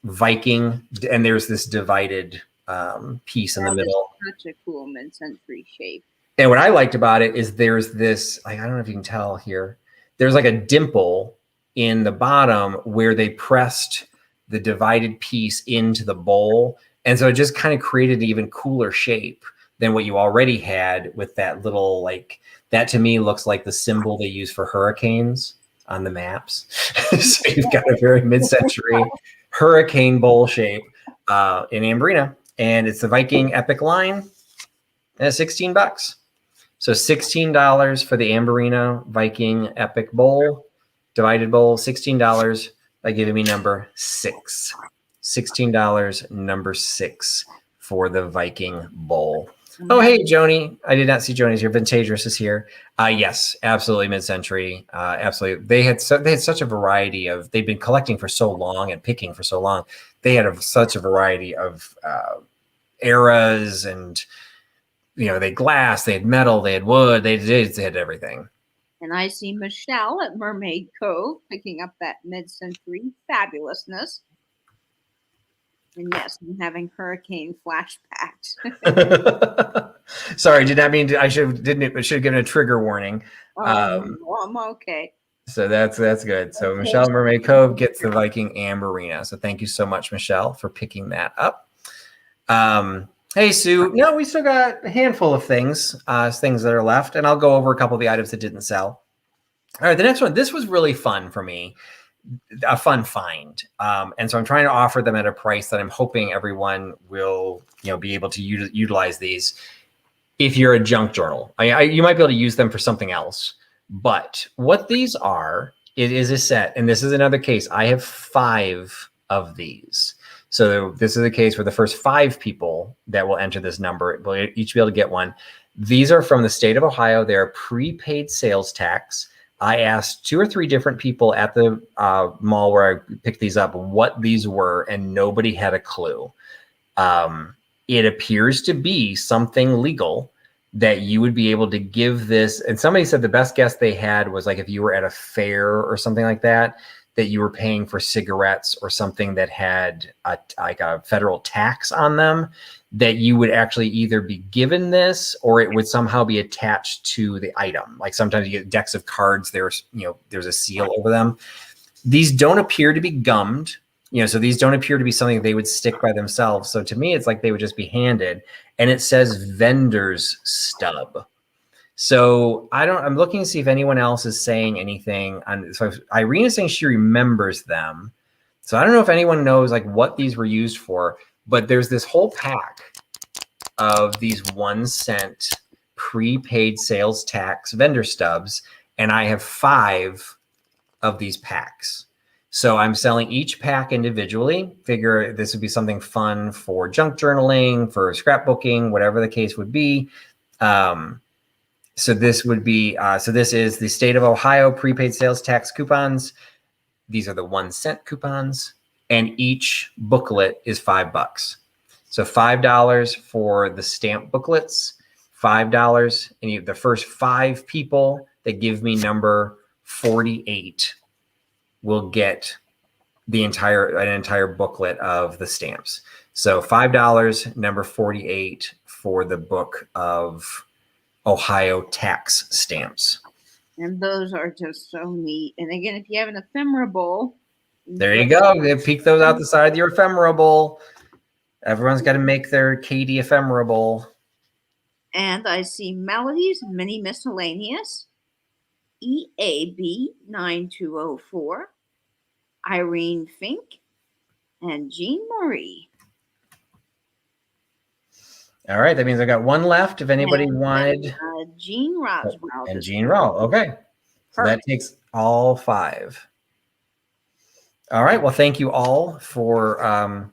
Viking, and there's this divided piece in the That is middle. such a cool mid-century shape. And what I liked about it is there's this, like, I don't know if you can tell here, there's like a dimple in the bottom where they pressed the divided piece into the bowl. And so it just kind of created an even cooler shape than what you already had with that little, like, that to me looks like the symbol they use for hurricanes on the maps. So you've got a very mid-century hurricane bowl shape in Amberina. And it's the Viking Epic line at $16. So $16 for the Amberina Viking Epic Bowl, divided bowl, $16 by giving me number 6. $16, number 6 for the Viking Bowl. Oh, hey, Joni. I did not see Joni's here. Vintageous is here. Yes, absolutely mid-century. Absolutely. They had such a variety of, they'd been collecting for so long and picking for so long. They had such a variety of eras, and they had glass, they had metal, they had wood, they had everything. And I see Michelle at Mermaid Cove picking up that mid-century fabulousness. And yes, I'm having hurricane flashbacks. Sorry, did not mean to, I should have given a trigger warning. Well, I'm okay. So that's good. So Michelle Mermaid Cove gets the Viking Amberina. So thank you so much, Michelle, for picking that up. Hey, Sue. No, we still got a handful of things that are left, and I'll go over a couple of the items that didn't sell. All right, the next one. This was really fun for me, a fun find, and so I'm trying to offer them at a price that I'm hoping everyone will, be able to utilize these. If you're a junk journal, you might be able to use them for something else. But what these are, it is a set, and this is another case. I have 5 of these. So this is a case where the first 5 people that will enter this number will each be able to get one. These are from the state of Ohio. They're prepaid sales tax. I asked 2 or 3 different people at the mall where I picked these up what these were, and nobody had a clue. It appears to be something legal that you would be able to give this. And somebody said the best guess they had was like if you were at a fair or something like that, that you were paying for cigarettes or something that had a federal tax on them, that you would actually either be given this or it would somehow be attached to the item. Like sometimes you get decks of cards, there's a seal over them. These don't appear to be gummed, so these don't appear to be something they would stick by themselves. So to me, it's like they would just be handed, and it says vendor's stub. So I'm looking to see if anyone else is saying anything. So Irene is saying she remembers them. So I don't know if anyone knows like what these were used for, but there's this whole pack of these 1-cent prepaid sales tax vendor stubs. And I have 5 of these packs. So I'm selling each pack individually. Figure this would be something fun for junk journaling, for scrapbooking, whatever the case would be. So this would be, this is the state of Ohio prepaid sales tax coupons. These are the 1-cent coupons, and each booklet is $5. So $5 for the stamp booklets, $5, and the first 5 people that give me number 48 will get an entire booklet of the stamps. So $5, number 48 for the book of Ohio tax stamps. And those are just so neat. And again, if you have an ephemera bowl, there you go. They peek those out the side of your ephemera bowl. Everyone's got to make their Katie ephemera bowl. And I see Melodies Mini Miscellaneous, EAB 9204, Irene Fink, and Jean Marie. All right, that means I got 1 left. If anybody wanted, Jean Roswell and Jean Roll. Okay, so that takes all 5. All right, well, thank you all for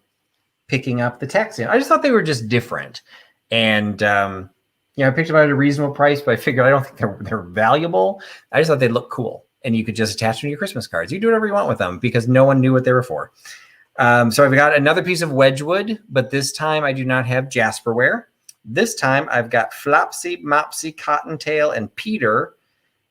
picking up the tax. I just thought they were just different, and I picked them at a reasonable price, but I figured I don't think they're valuable. I just thought they'd look cool, and you could just attach them to your Christmas cards. You do whatever you want with them because no one knew what they were for. So I've got another piece of Wedgwood, but this time I do not have Jasperware. This time I've got Flopsy, Mopsy, Cottontail, and Peter.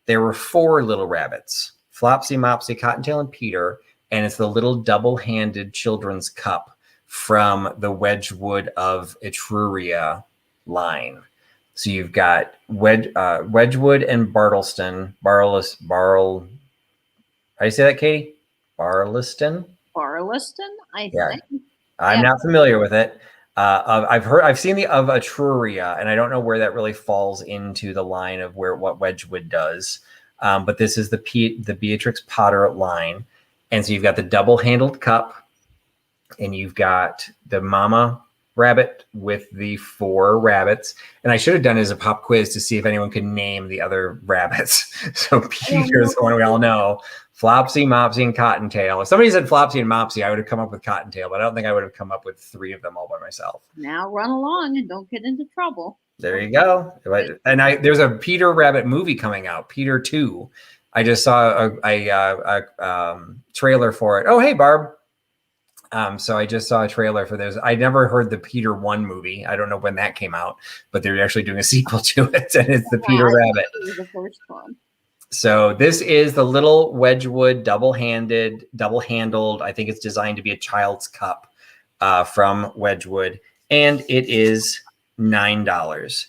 There were 4 little rabbits, Flopsy, Mopsy, Cottontail, and Peter, and it's the little double-handed children's cup from the Wedgwood of Etruria line. So you've got Wedgwood and Bartleston. How do you say that, Katie? Barleston? Barleston, I Yeah. think. I'm not familiar with it. I've seen the of Etruria, and I don't know where that really falls into the line of what Wedgwood does. But this is the Beatrix Potter line, and so you've got the double-handled cup, and you've got the mama rabbit with the 4 rabbits. And I should have done it as a pop quiz to see if anyone could name the other rabbits. So Peter's the one we all know. Flopsy, Mopsy, and Cottontail. If somebody said Flopsy and Mopsy, I would have come up with Cottontail, but I don't think I would have come up with 3 of them all by myself. Now run along and don't get into trouble. There you go. And there's a Peter Rabbit movie coming out, Peter 2. I just saw a trailer for it. Oh, hey, Barb. So I just saw a trailer for this. I never heard the Peter 1 movie. I don't know when that came out, but they're actually doing a sequel to it, and it's the Peter Rabbit. It was the first one. So this is the little Wedgwood double-handled. I think it's designed to be a child's cup from Wedgwood, and it is $9.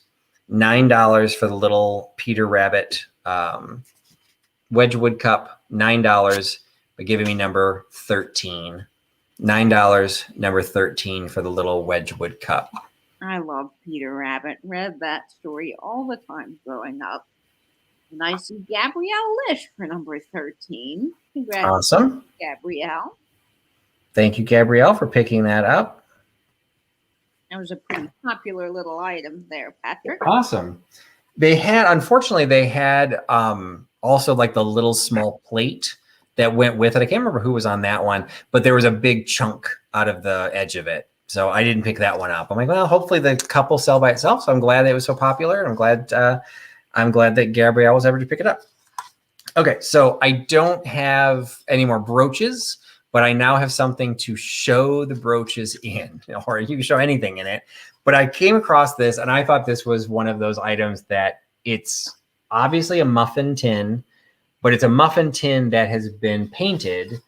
$9 for the little Peter Rabbit Wedgwood cup. $9 by giving me number 13. $9, number 13 for the little Wedgwood cup. I love Peter Rabbit. Read that story all the time growing up. And I see Gabrielle Lish for number 13. Congratulations, Awesome. Gabrielle. Thank you, Gabrielle, for picking that up. That was a pretty popular little item there, Patrick. Awesome. Unfortunately, they had also like the little small plate that went with it. I can't remember who was on that one, but there was a big chunk out of the edge of it. So I didn't pick that one up. I'm like, well, hopefully the cup will sell by itself. So I'm glad that it was so popular. And I'm glad that Gabrielle was able to pick it up. Okay, so I don't have any more brooches, but I now have something to show the brooches in, or you can show anything in it. But I came across this, and I thought this was one of those items that it's obviously a muffin tin, but it's a muffin tin that has been painted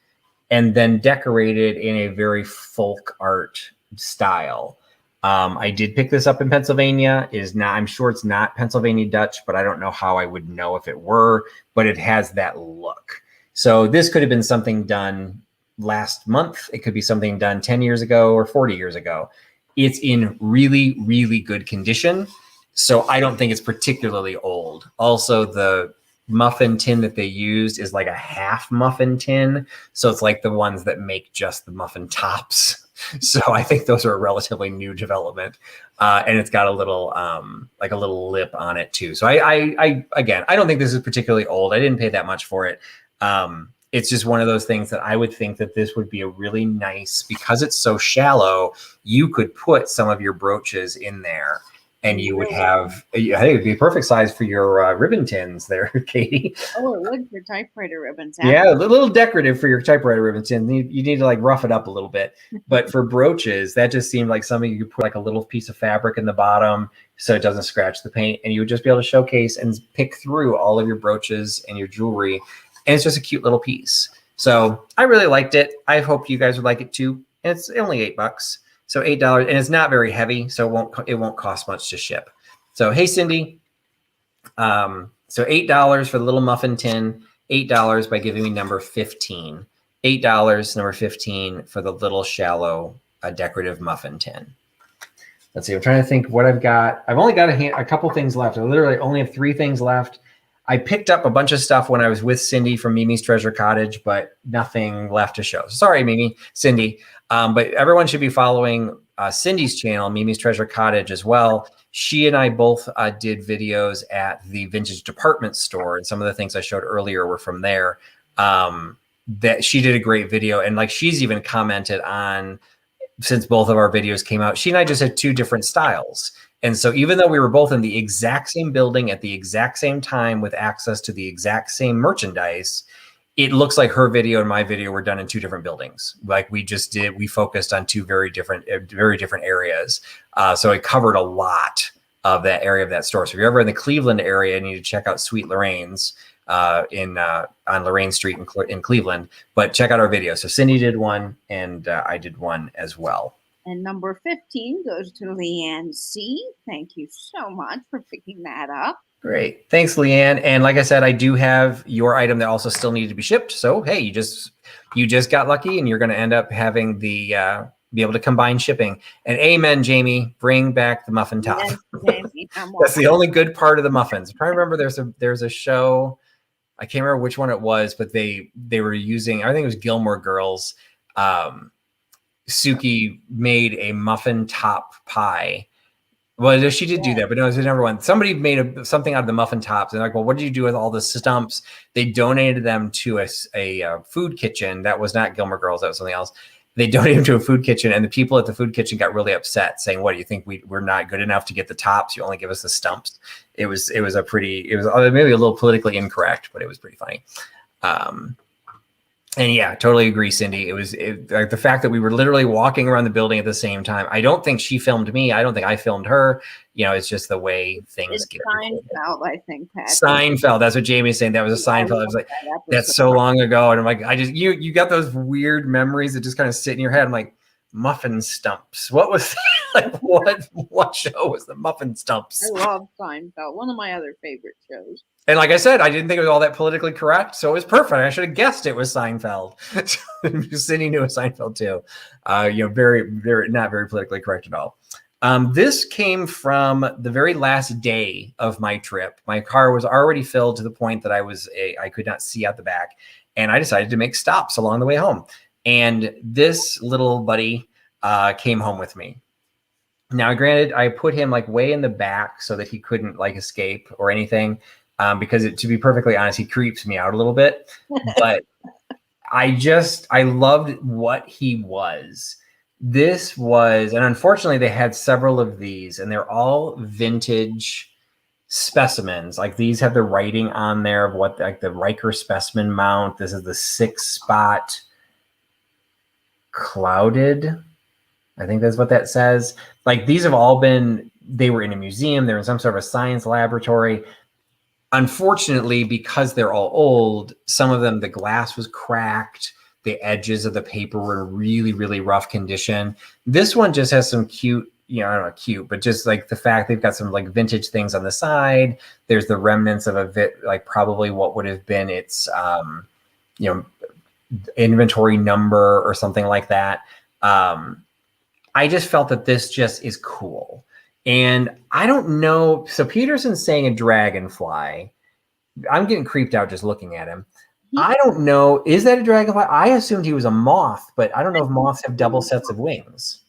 and then decorated in a very folk art style. I did pick this up in Pennsylvania. I'm sure it's not Pennsylvania Dutch, but I don't know how I would know if it were, but it has that look. So this could have been something done last month. It could be something done 10 years ago or 40 years ago. It's in really, really good condition. So I don't think it's particularly old. Also, the muffin tin that they used is like a half muffin tin. So it's like the ones that make just the muffin tops. So I think those are a relatively new development. And it's got a little, like a little lip on it too. So I don't think this is particularly old. I didn't pay that much for it. It's just one of those things that I would think that this would be a really nice, because it's so shallow, you could put some of your brooches in there. And you would have, I think it would be a perfect size for your ribbon tins there, Katie. Oh, it would for typewriter ribbons. Yeah, a little decorative for your typewriter ribbon tin. You need to like rough it up a little bit. But for brooches, that just seemed like something you could put like a little piece of fabric in the bottom so it doesn't scratch the paint. And you would just be able to showcase and pick through all of your brooches and your jewelry. And it's just a cute little piece. So I really liked it. I hope you guys would like it too. And it's only $8. So $8, and it's not very heavy, so it won't cost much to ship. So hey, Cindy. So $8 for the little muffin tin. $8 by giving me number 15. $8, number 15 for the little shallow decorative muffin tin. Let's see. I'm trying to think what I've got. I've only got a couple things left. I literally only have 3 things left. I picked up a bunch of stuff when I was with Cindy from Mimi's Treasure Cottage, but nothing left to show. Sorry, Cindy. But everyone should be following Cindy's channel, Mimi's Treasure Cottage, as well. She and I both did videos at the vintage department store, and some of the things I showed earlier were from there. That she did a great video, and like she's even commented on, since both of our videos came out, she and I just had 2 different styles. And so even though we were both in the exact same building at the exact same time with access to the exact same merchandise, it looks like her video and my video were done in 2 different buildings. Like we focused on 2 very different areas. So it covered a lot of that area of that store. So if you're ever in the Cleveland area, you need to check out Sweet Lorraine's on Lorraine Street in Cleveland, but check out our video. So Cindy did one and I did one as well. And number 15 goes to Leanne C. Thank you so much for picking that up. Great. Thanks, Leanne. And like I said, I do have your item that also still needed to be shipped. So, hey, you just got lucky and you're going to end up having the be able to combine shipping. And amen, Jamie, bring back the muffin top. Yes, Jamie, That's the only good part of the muffins. I remember there's a show, I can't remember which one it was, but they were using, I think it was Gilmore Girls. Suki made a muffin top pie. Well, she did do that, but no, it was number one. Somebody made something out of the muffin tops. And like, well, what did you do with all the stumps? They donated them to a food kitchen. That was not Gilmore Girls. That was something else. They donated them to a food kitchen, and the people at the food kitchen got really upset, saying, "What do you think? We're not good enough to get the tops? You only give us the stumps." It was maybe a little politically incorrect, but it was pretty funny. And yeah, totally agree, Cindy. Like the fact that we were literally walking around the building at the same time. I don't think she filmed me. I don't think I filmed her. It's just the way things get recorded. Seinfeld, I think, Pat. Seinfeld. That's what Jamie's saying. That was a Seinfeld. I was like, that's so long ago. And I'm like, you got those weird memories that just kind of sit in your head. I'm like, muffin stumps. What was like? What show was the muffin stumps? I love Seinfeld. One of my other favorite shows. And like I said, I didn't think it was all that politically correct, so it was perfect. I should have guessed it was Seinfeld. Cindy knew it was Seinfeld too. Very, very not very politically correct at all. This came from the very last day of my trip. My car was already filled to the point that I could not see out the back, and I decided to make stops along the way home. And this little buddy came home with me. Now, granted, I put him like way in the back so that he couldn't like escape or anything. Because to be perfectly honest, he creeps me out a little bit, but I loved what he was. This was, and unfortunately they had several of these and they're all vintage specimens. Like these have the writing on there of what like the Riker specimen mount. This is the 6-spot clouded. I think that's what that says. Like these have all they were in a museum. They're in some sort of a science laboratory. Unfortunately, because they're all old, some of them, the glass was cracked. The edges of the paper were in really, really rough condition. This one just has some cute, I don't know, cute, but just like the fact they've got some like vintage things on the side. There's the remnants of like probably what would have been its, inventory number or something like that. I just felt that this just is cool. And I don't know. So Peterson's saying a dragonfly. I'm getting creeped out just looking at him. I don't know. Is that a dragonfly? I assumed he was a moth, but I don't know if moths have double sets of wings.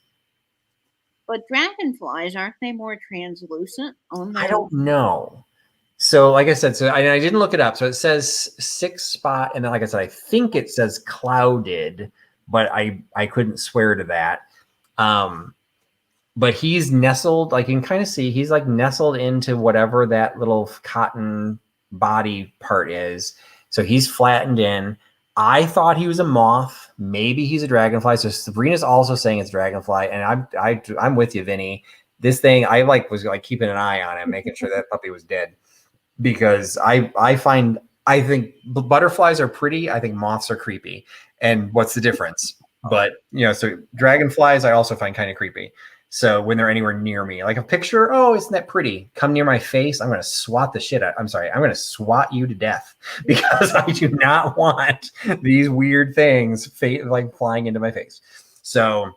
But dragonflies, aren't they more translucent? I don't know. So like I said, I didn't look it up. So it says 6-spot. And then like I said, I think it says clouded, but I couldn't swear to that. But he's nestled, like you can kind of see, he's like nestled into whatever that little cotton body part is. So he's flattened in. I thought he was a moth. Maybe he's a dragonfly. So Sabrina's also saying it's dragonfly. And I'm with you, Vinny. This thing, I was keeping an eye on it, making sure that puppy was dead. Because I think butterflies are pretty. I think moths are creepy. And what's the difference? But, so dragonflies I also find kind of creepy. So when they're anywhere near me, like a picture, oh, isn't that pretty? Come near my face. I'm going to swat the shit out. I'm sorry. I'm going to swat you to death because I do not want these weird things like flying into my face. So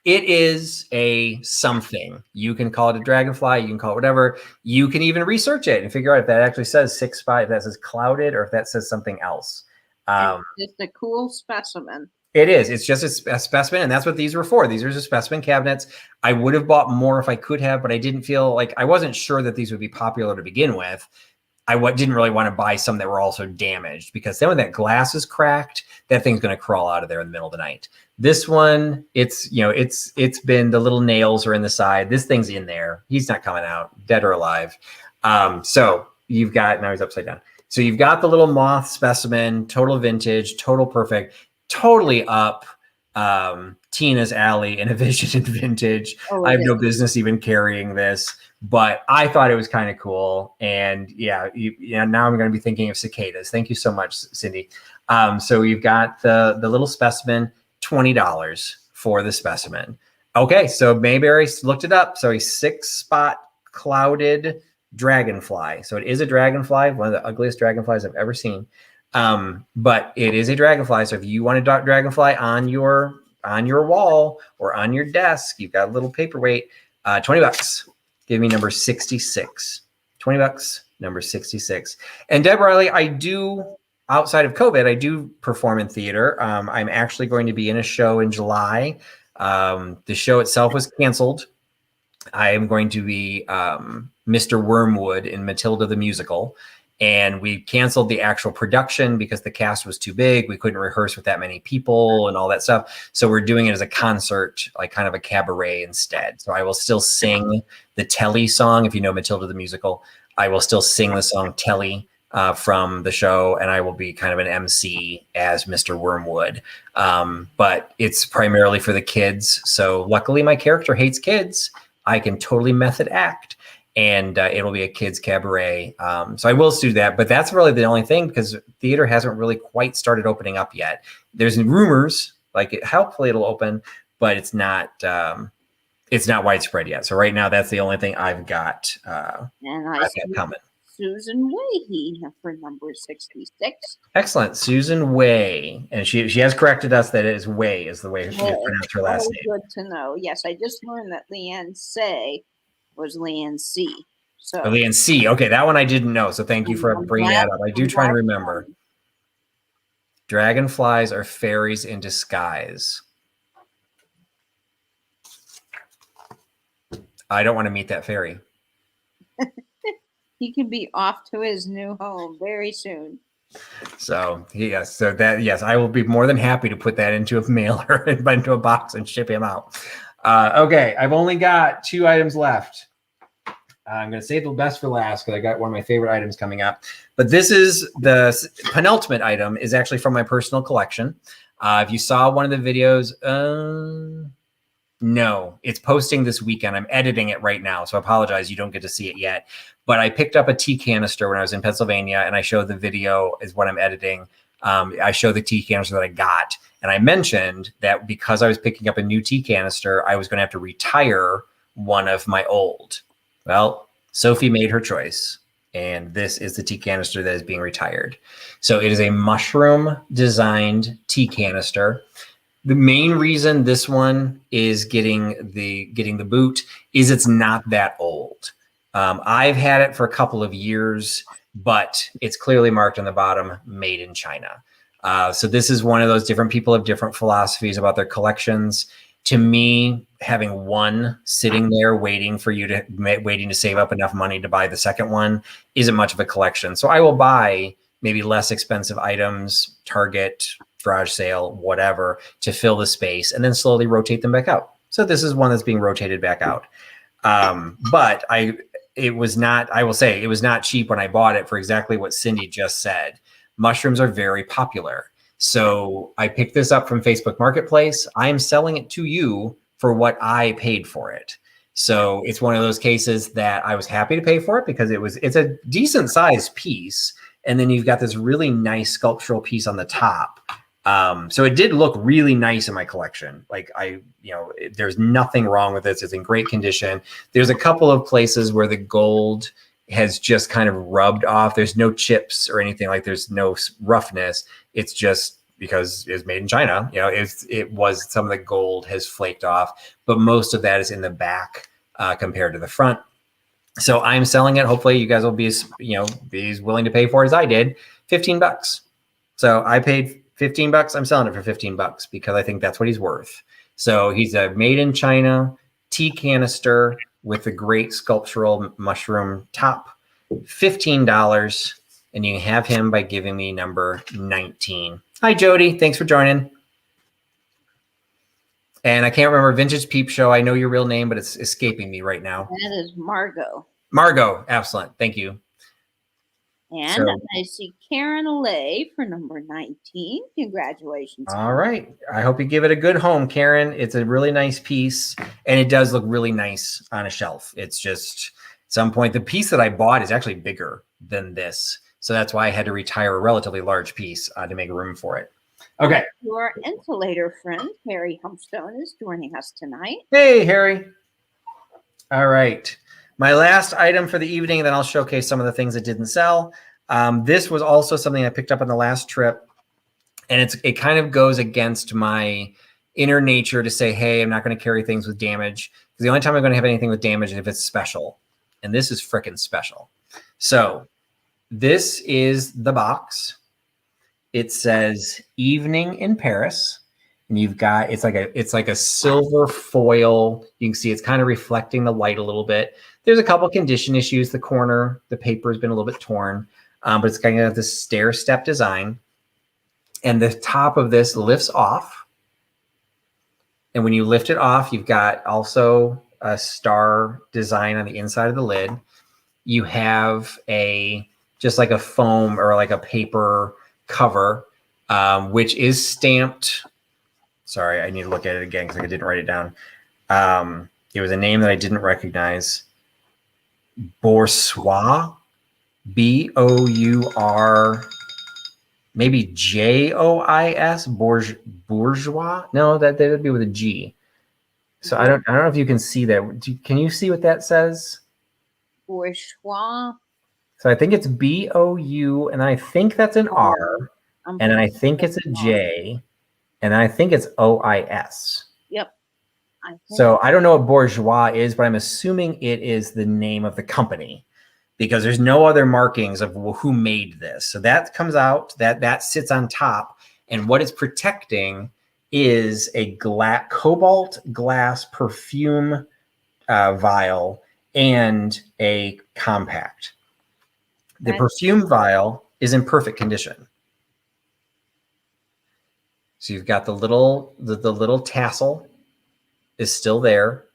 it is a something. You can call it a dragonfly. You can call it whatever. You can even research it and figure out if that actually says 6-spot, if that says clouded, or if that says something else. It's just a cool specimen. It is. It's just a specimen, and that's what these were for. These are just specimen cabinets. I would have bought more if I could have, but I didn't feel like I wasn't sure that these would be popular to begin with. I didn't really want to buy some that were also damaged because then when that glass is cracked, that thing's going to crawl out of there in the middle of the night. This one, it's been the little nails are in the side. This thing's in there. He's not coming out, dead or alive. So you've got, now he's upside down. So you've got the little moth specimen, total vintage, total perfect. Totally up Tina's alley in a vision and vintage. I have no business even carrying this, but I thought it was kind of cool. And now I'm going to be thinking of cicadas. Thank you so much, Cindy. So you've got the little specimen, $20 for the specimen. Okay, so Mayberry looked it up. So a 6-spot clouded dragonfly. So it is a dragonfly, one of the ugliest dragonflies I've ever seen. But it is a dragonfly. So if you want a dragonfly on your wall or on your desk, you've got a little paperweight, $20. Give me number 66. $20, number 66. And Deb Riley, I do, outside of COVID, I do perform in theater. I'm actually going to be in a show in July. The show itself was canceled. I am going to be Mr. Wormwood in Matilda the Musical. And we canceled the actual production because the cast was too big. We couldn't rehearse with that many people and all that stuff. So we're doing it as a concert, like kind of a cabaret instead. So I will still sing the Telly song. If you know Matilda the Musical, I will still sing the song Telly from the show, and I will be kind of an MC as Mr. Wormwood. But it's primarily for the kids. So luckily my character hates kids. I can totally method act. And it'll be a kids cabaret. So I will do that, but that's really the only thing because theater hasn't really quite started opening up yet. There's rumors like hopefully it'll open, but it's not widespread yet. So right now that's the only thing I've got. And I see coming. Susan Way for number 66. Excellent, Susan Way, and she has corrected us that it is Way is the way she pronounced her last name. Good to know. Yes, I just learned that Leanne Say was Leanne C. So Leanne C. Okay, that one I didn't know. So thank you for bringing that up. I do try and remember. Dragonflies are fairies in disguise. I don't want to meet that fairy. He can be off to his new home very soon. So yes, I will be more than happy to put that into a mailer and into a box and ship him out. Okay, I've only got 2 items left. I'm going to save the best for last because I got one of my favorite items coming up. But this is the penultimate item is actually from my personal collection. If you saw one of the videos, no, it's posting this weekend. I'm editing it right now, so I apologize. You don't get to see it yet. But I picked up a tea canister when I was in Pennsylvania, and I showed the video is what I'm editing. I show the tea canister that I got. And I mentioned that because I was picking up a new tea canister, I was going to have to retire one of my old. Well, Sophie made her choice, and this is the tea canister that is being retired. So it is a mushroom designed tea canister. The main reason this one is getting the boot is it's not that old. I've had it for a couple of years, but it's clearly marked on the bottom, made in China. So this is one of those different people have different philosophies about their collections. To me, having one sitting there waiting to save up enough money to buy the second one isn't much of a collection. So I will buy maybe less expensive items, Target, garage sale, whatever, to fill the space and then slowly rotate them back out. So this is one that's being rotated back out. But it was not cheap when I bought it for exactly what Cindy just said. Mushrooms are very popular. So I picked this up from Facebook Marketplace. I am selling it to you for what I paid for it. So it's one of those cases that I was happy to pay for it because it's a decent sized piece. And then you've got this really nice sculptural piece on the top. So it did look really nice in my collection. Like there's nothing wrong with this. It's in great condition. There's a couple of places where the gold has just kind of rubbed off. There's no chips or anything, like there's no roughness. It's just because it's made in China. It was some of the gold has flaked off, but most of that is in the back compared to the front. So I'm selling it. Hopefully you guys will be as willing to pay for it as I did, $15. So I paid $15. I'm selling it for $15 because I think that's what he's worth. So he's a made in China tea canister with a great sculptural mushroom top, $15. And you can have him by giving me number 19. Hi, Jody. Thanks for joining. And I can't remember Vintage Peep Show. I know your real name, but it's escaping me right now. That is Margot. Margot. Excellent. Thank you. And I see Karen Allay for number 19. Congratulations. All right. I hope you give it a good home, Karen. It's a really nice piece, and it does look really nice on a shelf. It's just at some point, the piece that I bought is actually bigger than this. So that's why I had to retire a relatively large piece to make room for it. Okay. Your insulator friend, Harry Humpstone, is joining us tonight. Hey, Harry. All right. My last item for the evening, and then I'll showcase some of the things that didn't sell. This was also something I picked up on the last trip, and it kind of goes against my inner nature to say, hey, I'm not going to carry things with damage. Because the only time I'm going to have anything with damage is if it's special. And this is frickin' special. So this is the box. It says Evening in Paris. And you've got, it's like a silver foil. You can see it's kind of reflecting the light a little bit. There's a couple condition issues. The corner, the paper has been a little bit torn, but it's kind of this stair step design. And the top of this lifts off. And when you lift it off, you've got also a star design on the inside of the lid. You have just like a foam or like a paper cover, which is stamped. Sorry, I need to look at it again because I didn't write it down. It was a name that I didn't recognize. Bourgeois, B-O-U-R, maybe J-O-I-S, bourgeois. No, that would be with a G. So I don't know if you can see that. Can you see what that says? Bourgeois. So I think it's B-O-U, and I think that's an R, and I think it's a J. And I think it's O-I-S. Yep. So I don't know what bourgeois is, but I'm assuming it is the name of the company because there's no other markings of who made this. So that comes out, that sits on top. And what it's protecting is a cobalt glass perfume vial and a compact. The perfume vial is in perfect condition. So you've got the little tassel is still there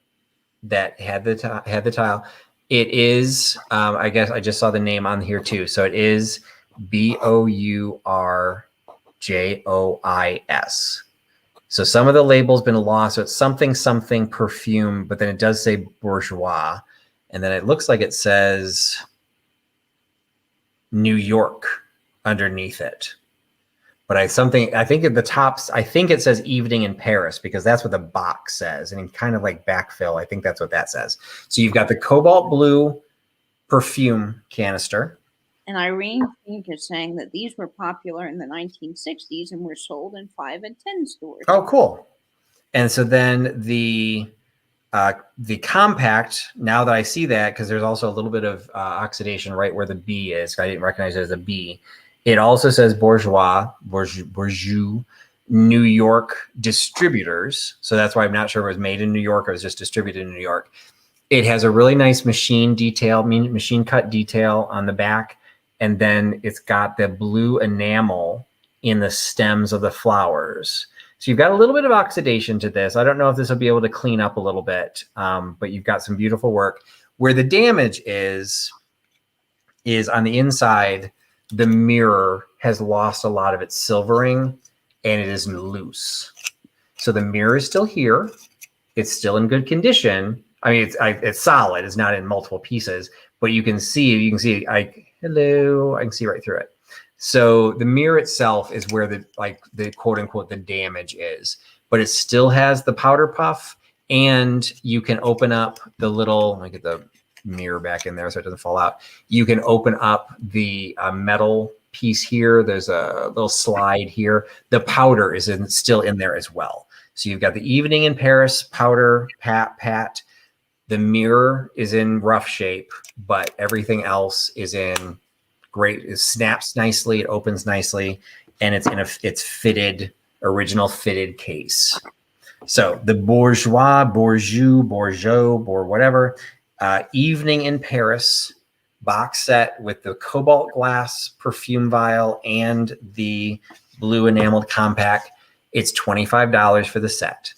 that had the tile. It is, I guess I just saw the name on here too. So it is B-O-U-R-J-O-I-S. So some of the label's been lost. So it's something perfume, but then it does say bourgeois. And then it looks like it says New York underneath it. But I think at the top, I think it says Evening in Paris because that's what the box says. And kind of like backfill, I think that's what that says. So you've got the cobalt blue perfume canister. And Irene Fink is saying that these were popular in the 1960s and were sold in 5 and 10 stores. Oh, cool. And so then the compact, now that I see that, because there's also a little bit of oxidation right where the B is. I didn't recognize it as a B. It also says Bourgeois, New York distributors. So that's why I'm not sure if it was made in New York or it was just distributed in New York. It has a really nice machine cut detail on the back. And then it's got the blue enamel in the stems of the flowers. So you've got a little bit of oxidation to this. I don't know if this will be able to clean up a little bit, but you've got some beautiful work. Where the damage is on the inside. The mirror has lost a lot of its silvering and it is loose. So the mirror is still here. It's still in good condition. I mean, it's solid. It's not in multiple pieces, but you can see, hello, I can see right through it. So the mirror itself is where the quote unquote, the damage is, but it still has the powder puff and you can open up the little, let me get the mirror back in there so it doesn't fall out. You can open up the metal piece here. There's a little slide here. The powder is still in there as well. So you've got the Evening in Paris powder pat. The mirror is in rough shape, but everything else is in great. It snaps nicely. It opens nicely, and it's in it's fitted, original fitted case. So the Bourgeois, whatever. Evening in Paris box set with the cobalt glass perfume vial and the blue enameled compact. It's $25 for the set.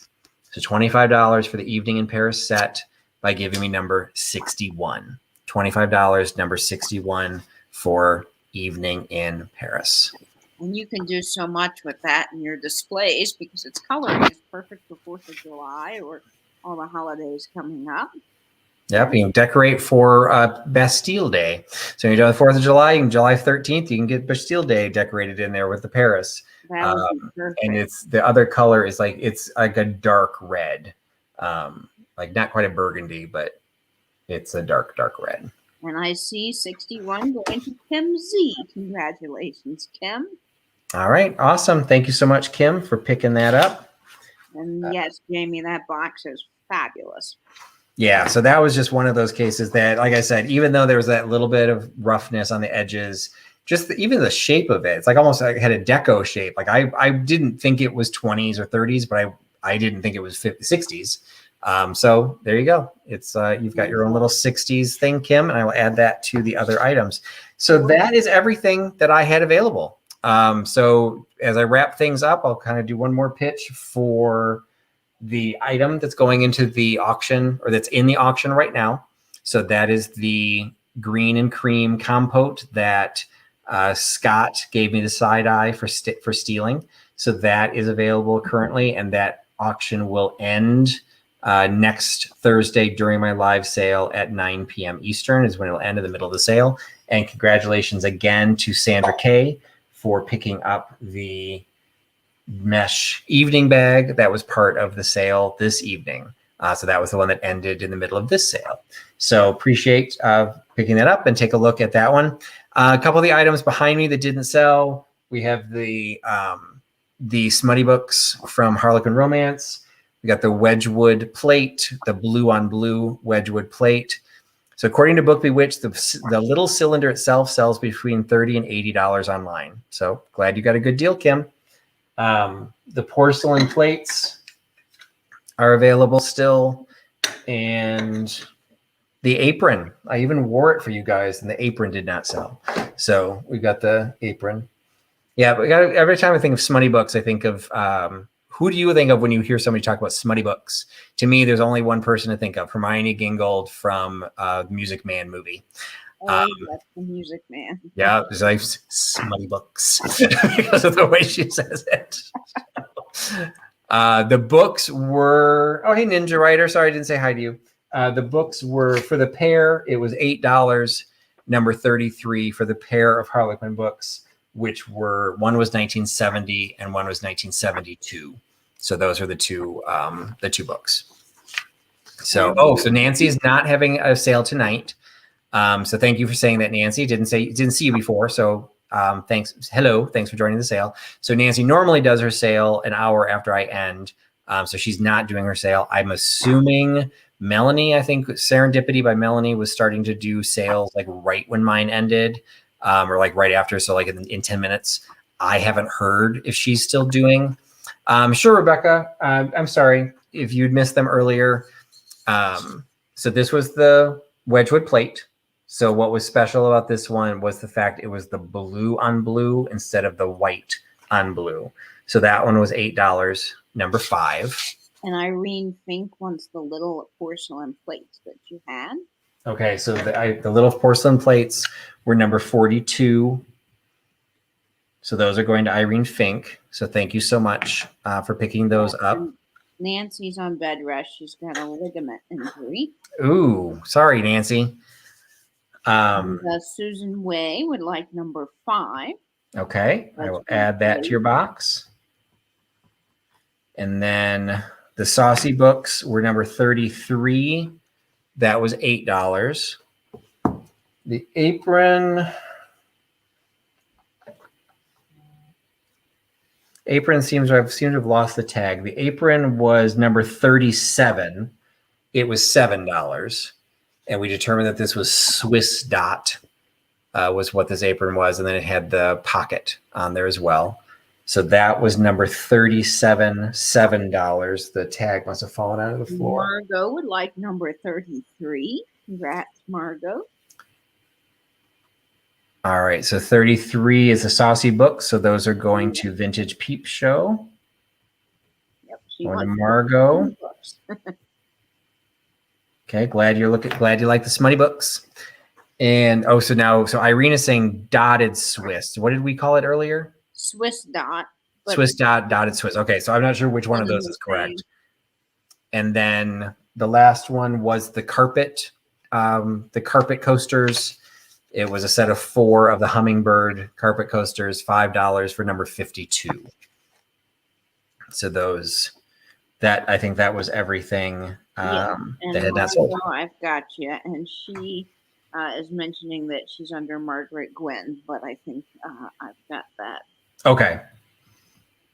So $25 for the Evening in Paris set by giving me number 61. $25, number 61 for Evening in Paris. And you can do so much with that in your displays because its coloring is perfect for 4th of July or all the holidays coming up. Yep, you can decorate for Bastille Day. So when you're doing the 4th of July, July 13th, you can get Bastille Day decorated in there with the Paris. That would be perfect. And it's the other color is like it's like a dark red, like not quite a burgundy, but it's a dark red. And I see 61 going to Kim Z. Congratulations, Kim. All right, awesome. Thank you so much, Kim, for picking that up. And yes, Jamie, that box is fabulous. Yeah, so that was just one of those cases that, like I said, even though there was that little bit of roughness on the edges, just even the shape of it, it's like almost like it had a deco shape. Like I didn't think it was 20s or 30s, but I didn't think it was 60s. So there you go. It's you've got your own little 60s thing, Kim, and I will add that to the other items. So that is everything that I had available. So as I wrap things up, I'll kind of do one more pitch for the item that's going into the auction, or that's in the auction right now. So that is the green and cream compote that Scott gave me the side eye for stealing. So that is available currently, and that auction will end next Thursday during my live sale at 9 p.m. Eastern is when it'll end in the middle of the sale. And congratulations again to Sandra Kay for picking up the mesh evening bag that was part of the sale this evening. So that was the one that ended in the middle of this sale. So appreciate picking that up, and take a look at that one. A couple of the items behind me that didn't sell. We have the Smutty books from Harlequin Romance. We got the Wedgwood plate, the blue on blue Wedgwood plate. So according to Book Bewitched, the little cylinder itself sells between $30 and $80 online. So glad you got a good deal, Kim. The porcelain plates are available still, and the apron, I even wore it for you guys, and the apron did not sell. So we got the apron. Yeah, but every time I think of Smutty books, I think of who do you think of when you hear somebody talk about Smutty books? To me, there's only one person to think of: Hermione Gingold from the Music Man movie. That's the Music Man. Yeah, it's like Smutty books because of the way she says it. The books were, oh, hey, Ninja Writer. Sorry, I didn't say hi to you. The books were, for the pair, it was $8, number 33 for the pair of Harlequin books, which were, one was 1970 and one was 1972. So those are the two books. So, so Nancy's not having a sale tonight. So thank you for saying that, Nancy. Didn't see you before. So thanks. Hello. Thanks for joining the sale. So Nancy normally does her sale an hour after I end. So she's not doing her sale. I'm assuming Melanie, I think Serendipity by Melanie was starting to do sales like right when mine ended, or like right after. So like in 10 minutes. I haven't heard if she's still doing. Sure, Rebecca. I'm sorry if you'd missed them earlier. So this was the Wedgwood plate. So what was special about this one was the fact it was the blue on blue instead of the white on blue. So that one was $8, number 5. And Irene Fink wants the little porcelain plates that you had. Okay, so the little porcelain plates were number 42. So those are going to Irene Fink. So thank you so much for picking those up. Nancy's on bed rest. She's got a ligament injury. Ooh, sorry, Nancy. Susan Way would like number 5. Okay, I will add that to your box. And then the Saucy books were number 33. That was $8. The apron seems to have lost the tag. The apron was number 37. It was $7. And we determined that this was Swiss Dot, was what this apron was. And then it had the pocket on there as well. So that was number 37, $7. The tag must have fallen out of the floor. Margot would like number 33. Congrats, Margot. All right. So 33 is a Saucy book. So those are going to Vintage Peep Show. Yep. Going to Margot. Okay, glad you like the Smutty books. And so Irene is saying dotted Swiss. What did we call it earlier? Swiss Dot. Swiss Dot, dotted Swiss. Okay, so I'm not sure which one of those is correct. And then the last one was the carpet coasters. It was a set of 4 of the Hummingbird carpet coasters, $5 for number 52. So I think that was everything Yeah, that and had not sold. Margot, I've got you, and she is mentioning that she's under Margaret Gwynn, but I think I've got that. Okay.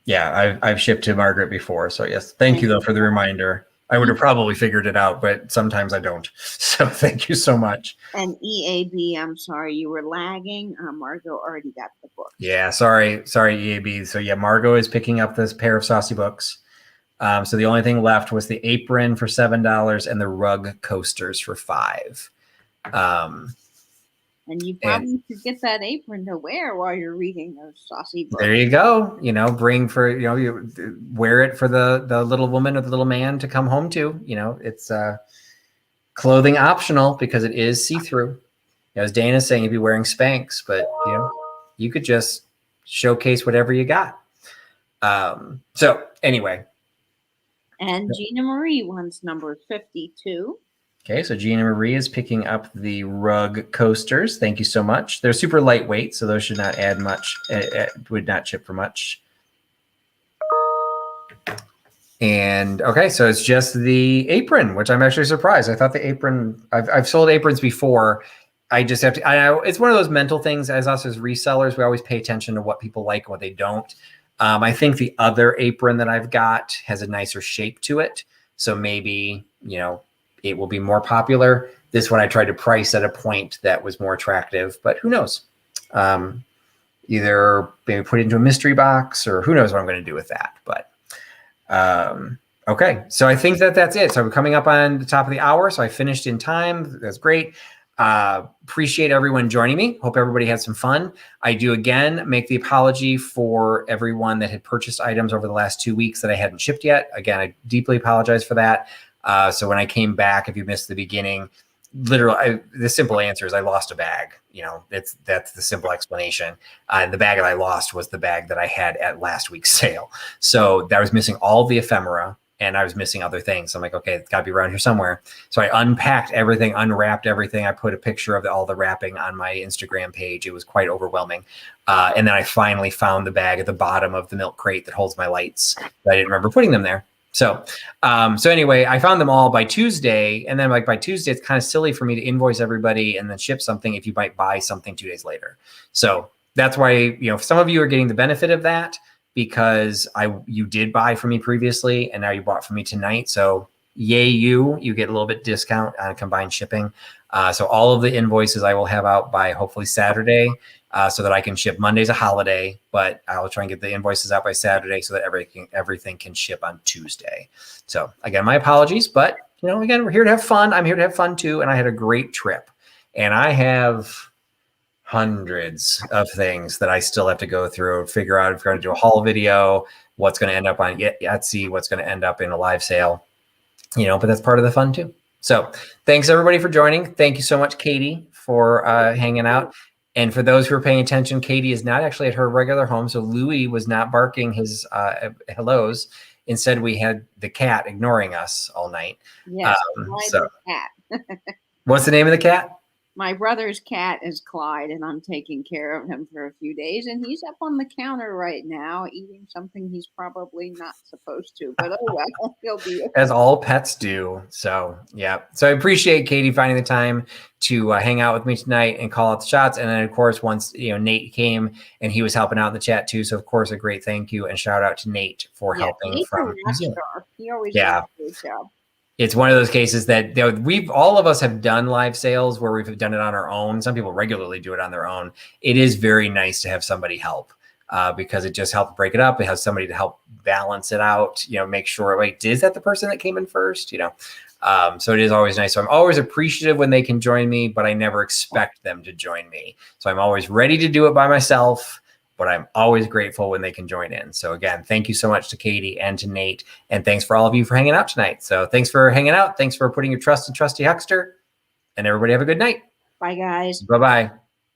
Yeah, I've shipped to Margaret before, so yes. Thank you though for the reminder. I would have probably figured it out, but sometimes I don't. So thank you so much. And EAB, I'm sorry you were lagging. Margot already got the book. Yeah, sorry, EAB. So yeah, Margot is picking up this pair of saucy books. So the only thing left was the apron for $7 and the rug coasters for $5. And you probably should get that apron to wear while you're reading those saucy books. There you go. You wear it for the little woman or the little man to come home to. It's clothing optional because it is see-through. As Dana's saying, you'd be wearing Spanx, but you could just showcase whatever you got. So anyway. And Gina Marie wants number 52. Okay, so Gina Marie is picking up the rug coasters. Thank you so much. They're super lightweight, so those should not add much. Would not chip for much. And okay, so it's just the apron, which I'm actually surprised. I thought the apron. I've sold aprons before. I just have to. It's one of those mental things. As us as resellers, we always pay attention to what people like and what they don't. I think the other apron that I've got has a nicer shape to it, so maybe it will be more popular. This one I tried to price at a point that was more attractive, but who knows? Either maybe put it into a mystery box, or who knows what I'm going to do with that. But okay, so I think that's it. So we're coming up on the top of the hour, so I finished in time. That's great. Appreciate everyone joining me. Hope everybody had some fun. I do again make the apology for everyone that had purchased items over the last 2 weeks that I hadn't shipped yet. Again, I deeply apologize for that. So when I came back, if you missed the beginning, literally, the simple answer is I lost a bag. That's the simple explanation. And the bag that I lost was the bag that I had at last week's sale. So that was missing all the ephemera, and I was missing other things. So I'm like, okay, it's got to be around here somewhere. So I unpacked everything, unwrapped everything. I put a picture of all the wrapping on my Instagram page. It was quite overwhelming. And then I finally found the bag at the bottom of the milk crate that holds my lights. I didn't remember putting them there. So anyway, I found them all by Tuesday. And then by Tuesday, it's kind of silly for me to invoice everybody and then ship something if you might buy something 2 days later. So that's why, some of you are getting the benefit of that because you did buy from me previously and now you bought from me tonight. So yay, you get a little bit discount on combined shipping. So all of the invoices I will have out by hopefully Saturday. So that I can ship. Monday's a holiday, but I'll try and get the invoices out by Saturday so that everything can ship on Tuesday. So again, my apologies, but again, we're here to have fun. I'm here to have fun too. And I had a great trip, and I have hundreds of things that I still have to go through, figure out if we're going to do a haul video, what's going to end up on Etsy, what's going to end up in a live sale, but that's part of the fun too. So thanks everybody for joining. Thank you so much, Katie, for hanging out. And for those who are paying attention, Katie is not actually at her regular home. So Louis was not barking his hellos. Instead, we had the cat ignoring us all night. Yes, the cat. What's the name of the cat? My brother's cat is Clyde, and I'm taking care of him for a few days. And he's up on the counter right now eating something he's probably not supposed to. But oh well, he'll be as all pets do. So yeah. So I appreciate Katie finding the time to hang out with me tonight and call out the shots. And then of course, once Nate came and he was helping out in the chat too. So of course, a great thank you and shout out to Nate for helping Nate's from New Zealand. He always does a good job. It's one of those cases that all of us have done live sales where we've done it on our own. Some people regularly do it on their own. It is very nice to have somebody help because it just helps break it up. It has somebody to help balance it out, make sure, wait, is that the person that came in first? So it is always nice. So I'm always appreciative when they can join me, but I never expect them to join me. So I'm always ready to do it by myself, but I'm always grateful when they can join in. So again, thank you so much to Katie and to Nate. And thanks for all of you for hanging out tonight. So thanks for hanging out. Thanks for putting your trust in Trusty Huckster. And everybody have a good night. Bye, guys. Bye-bye.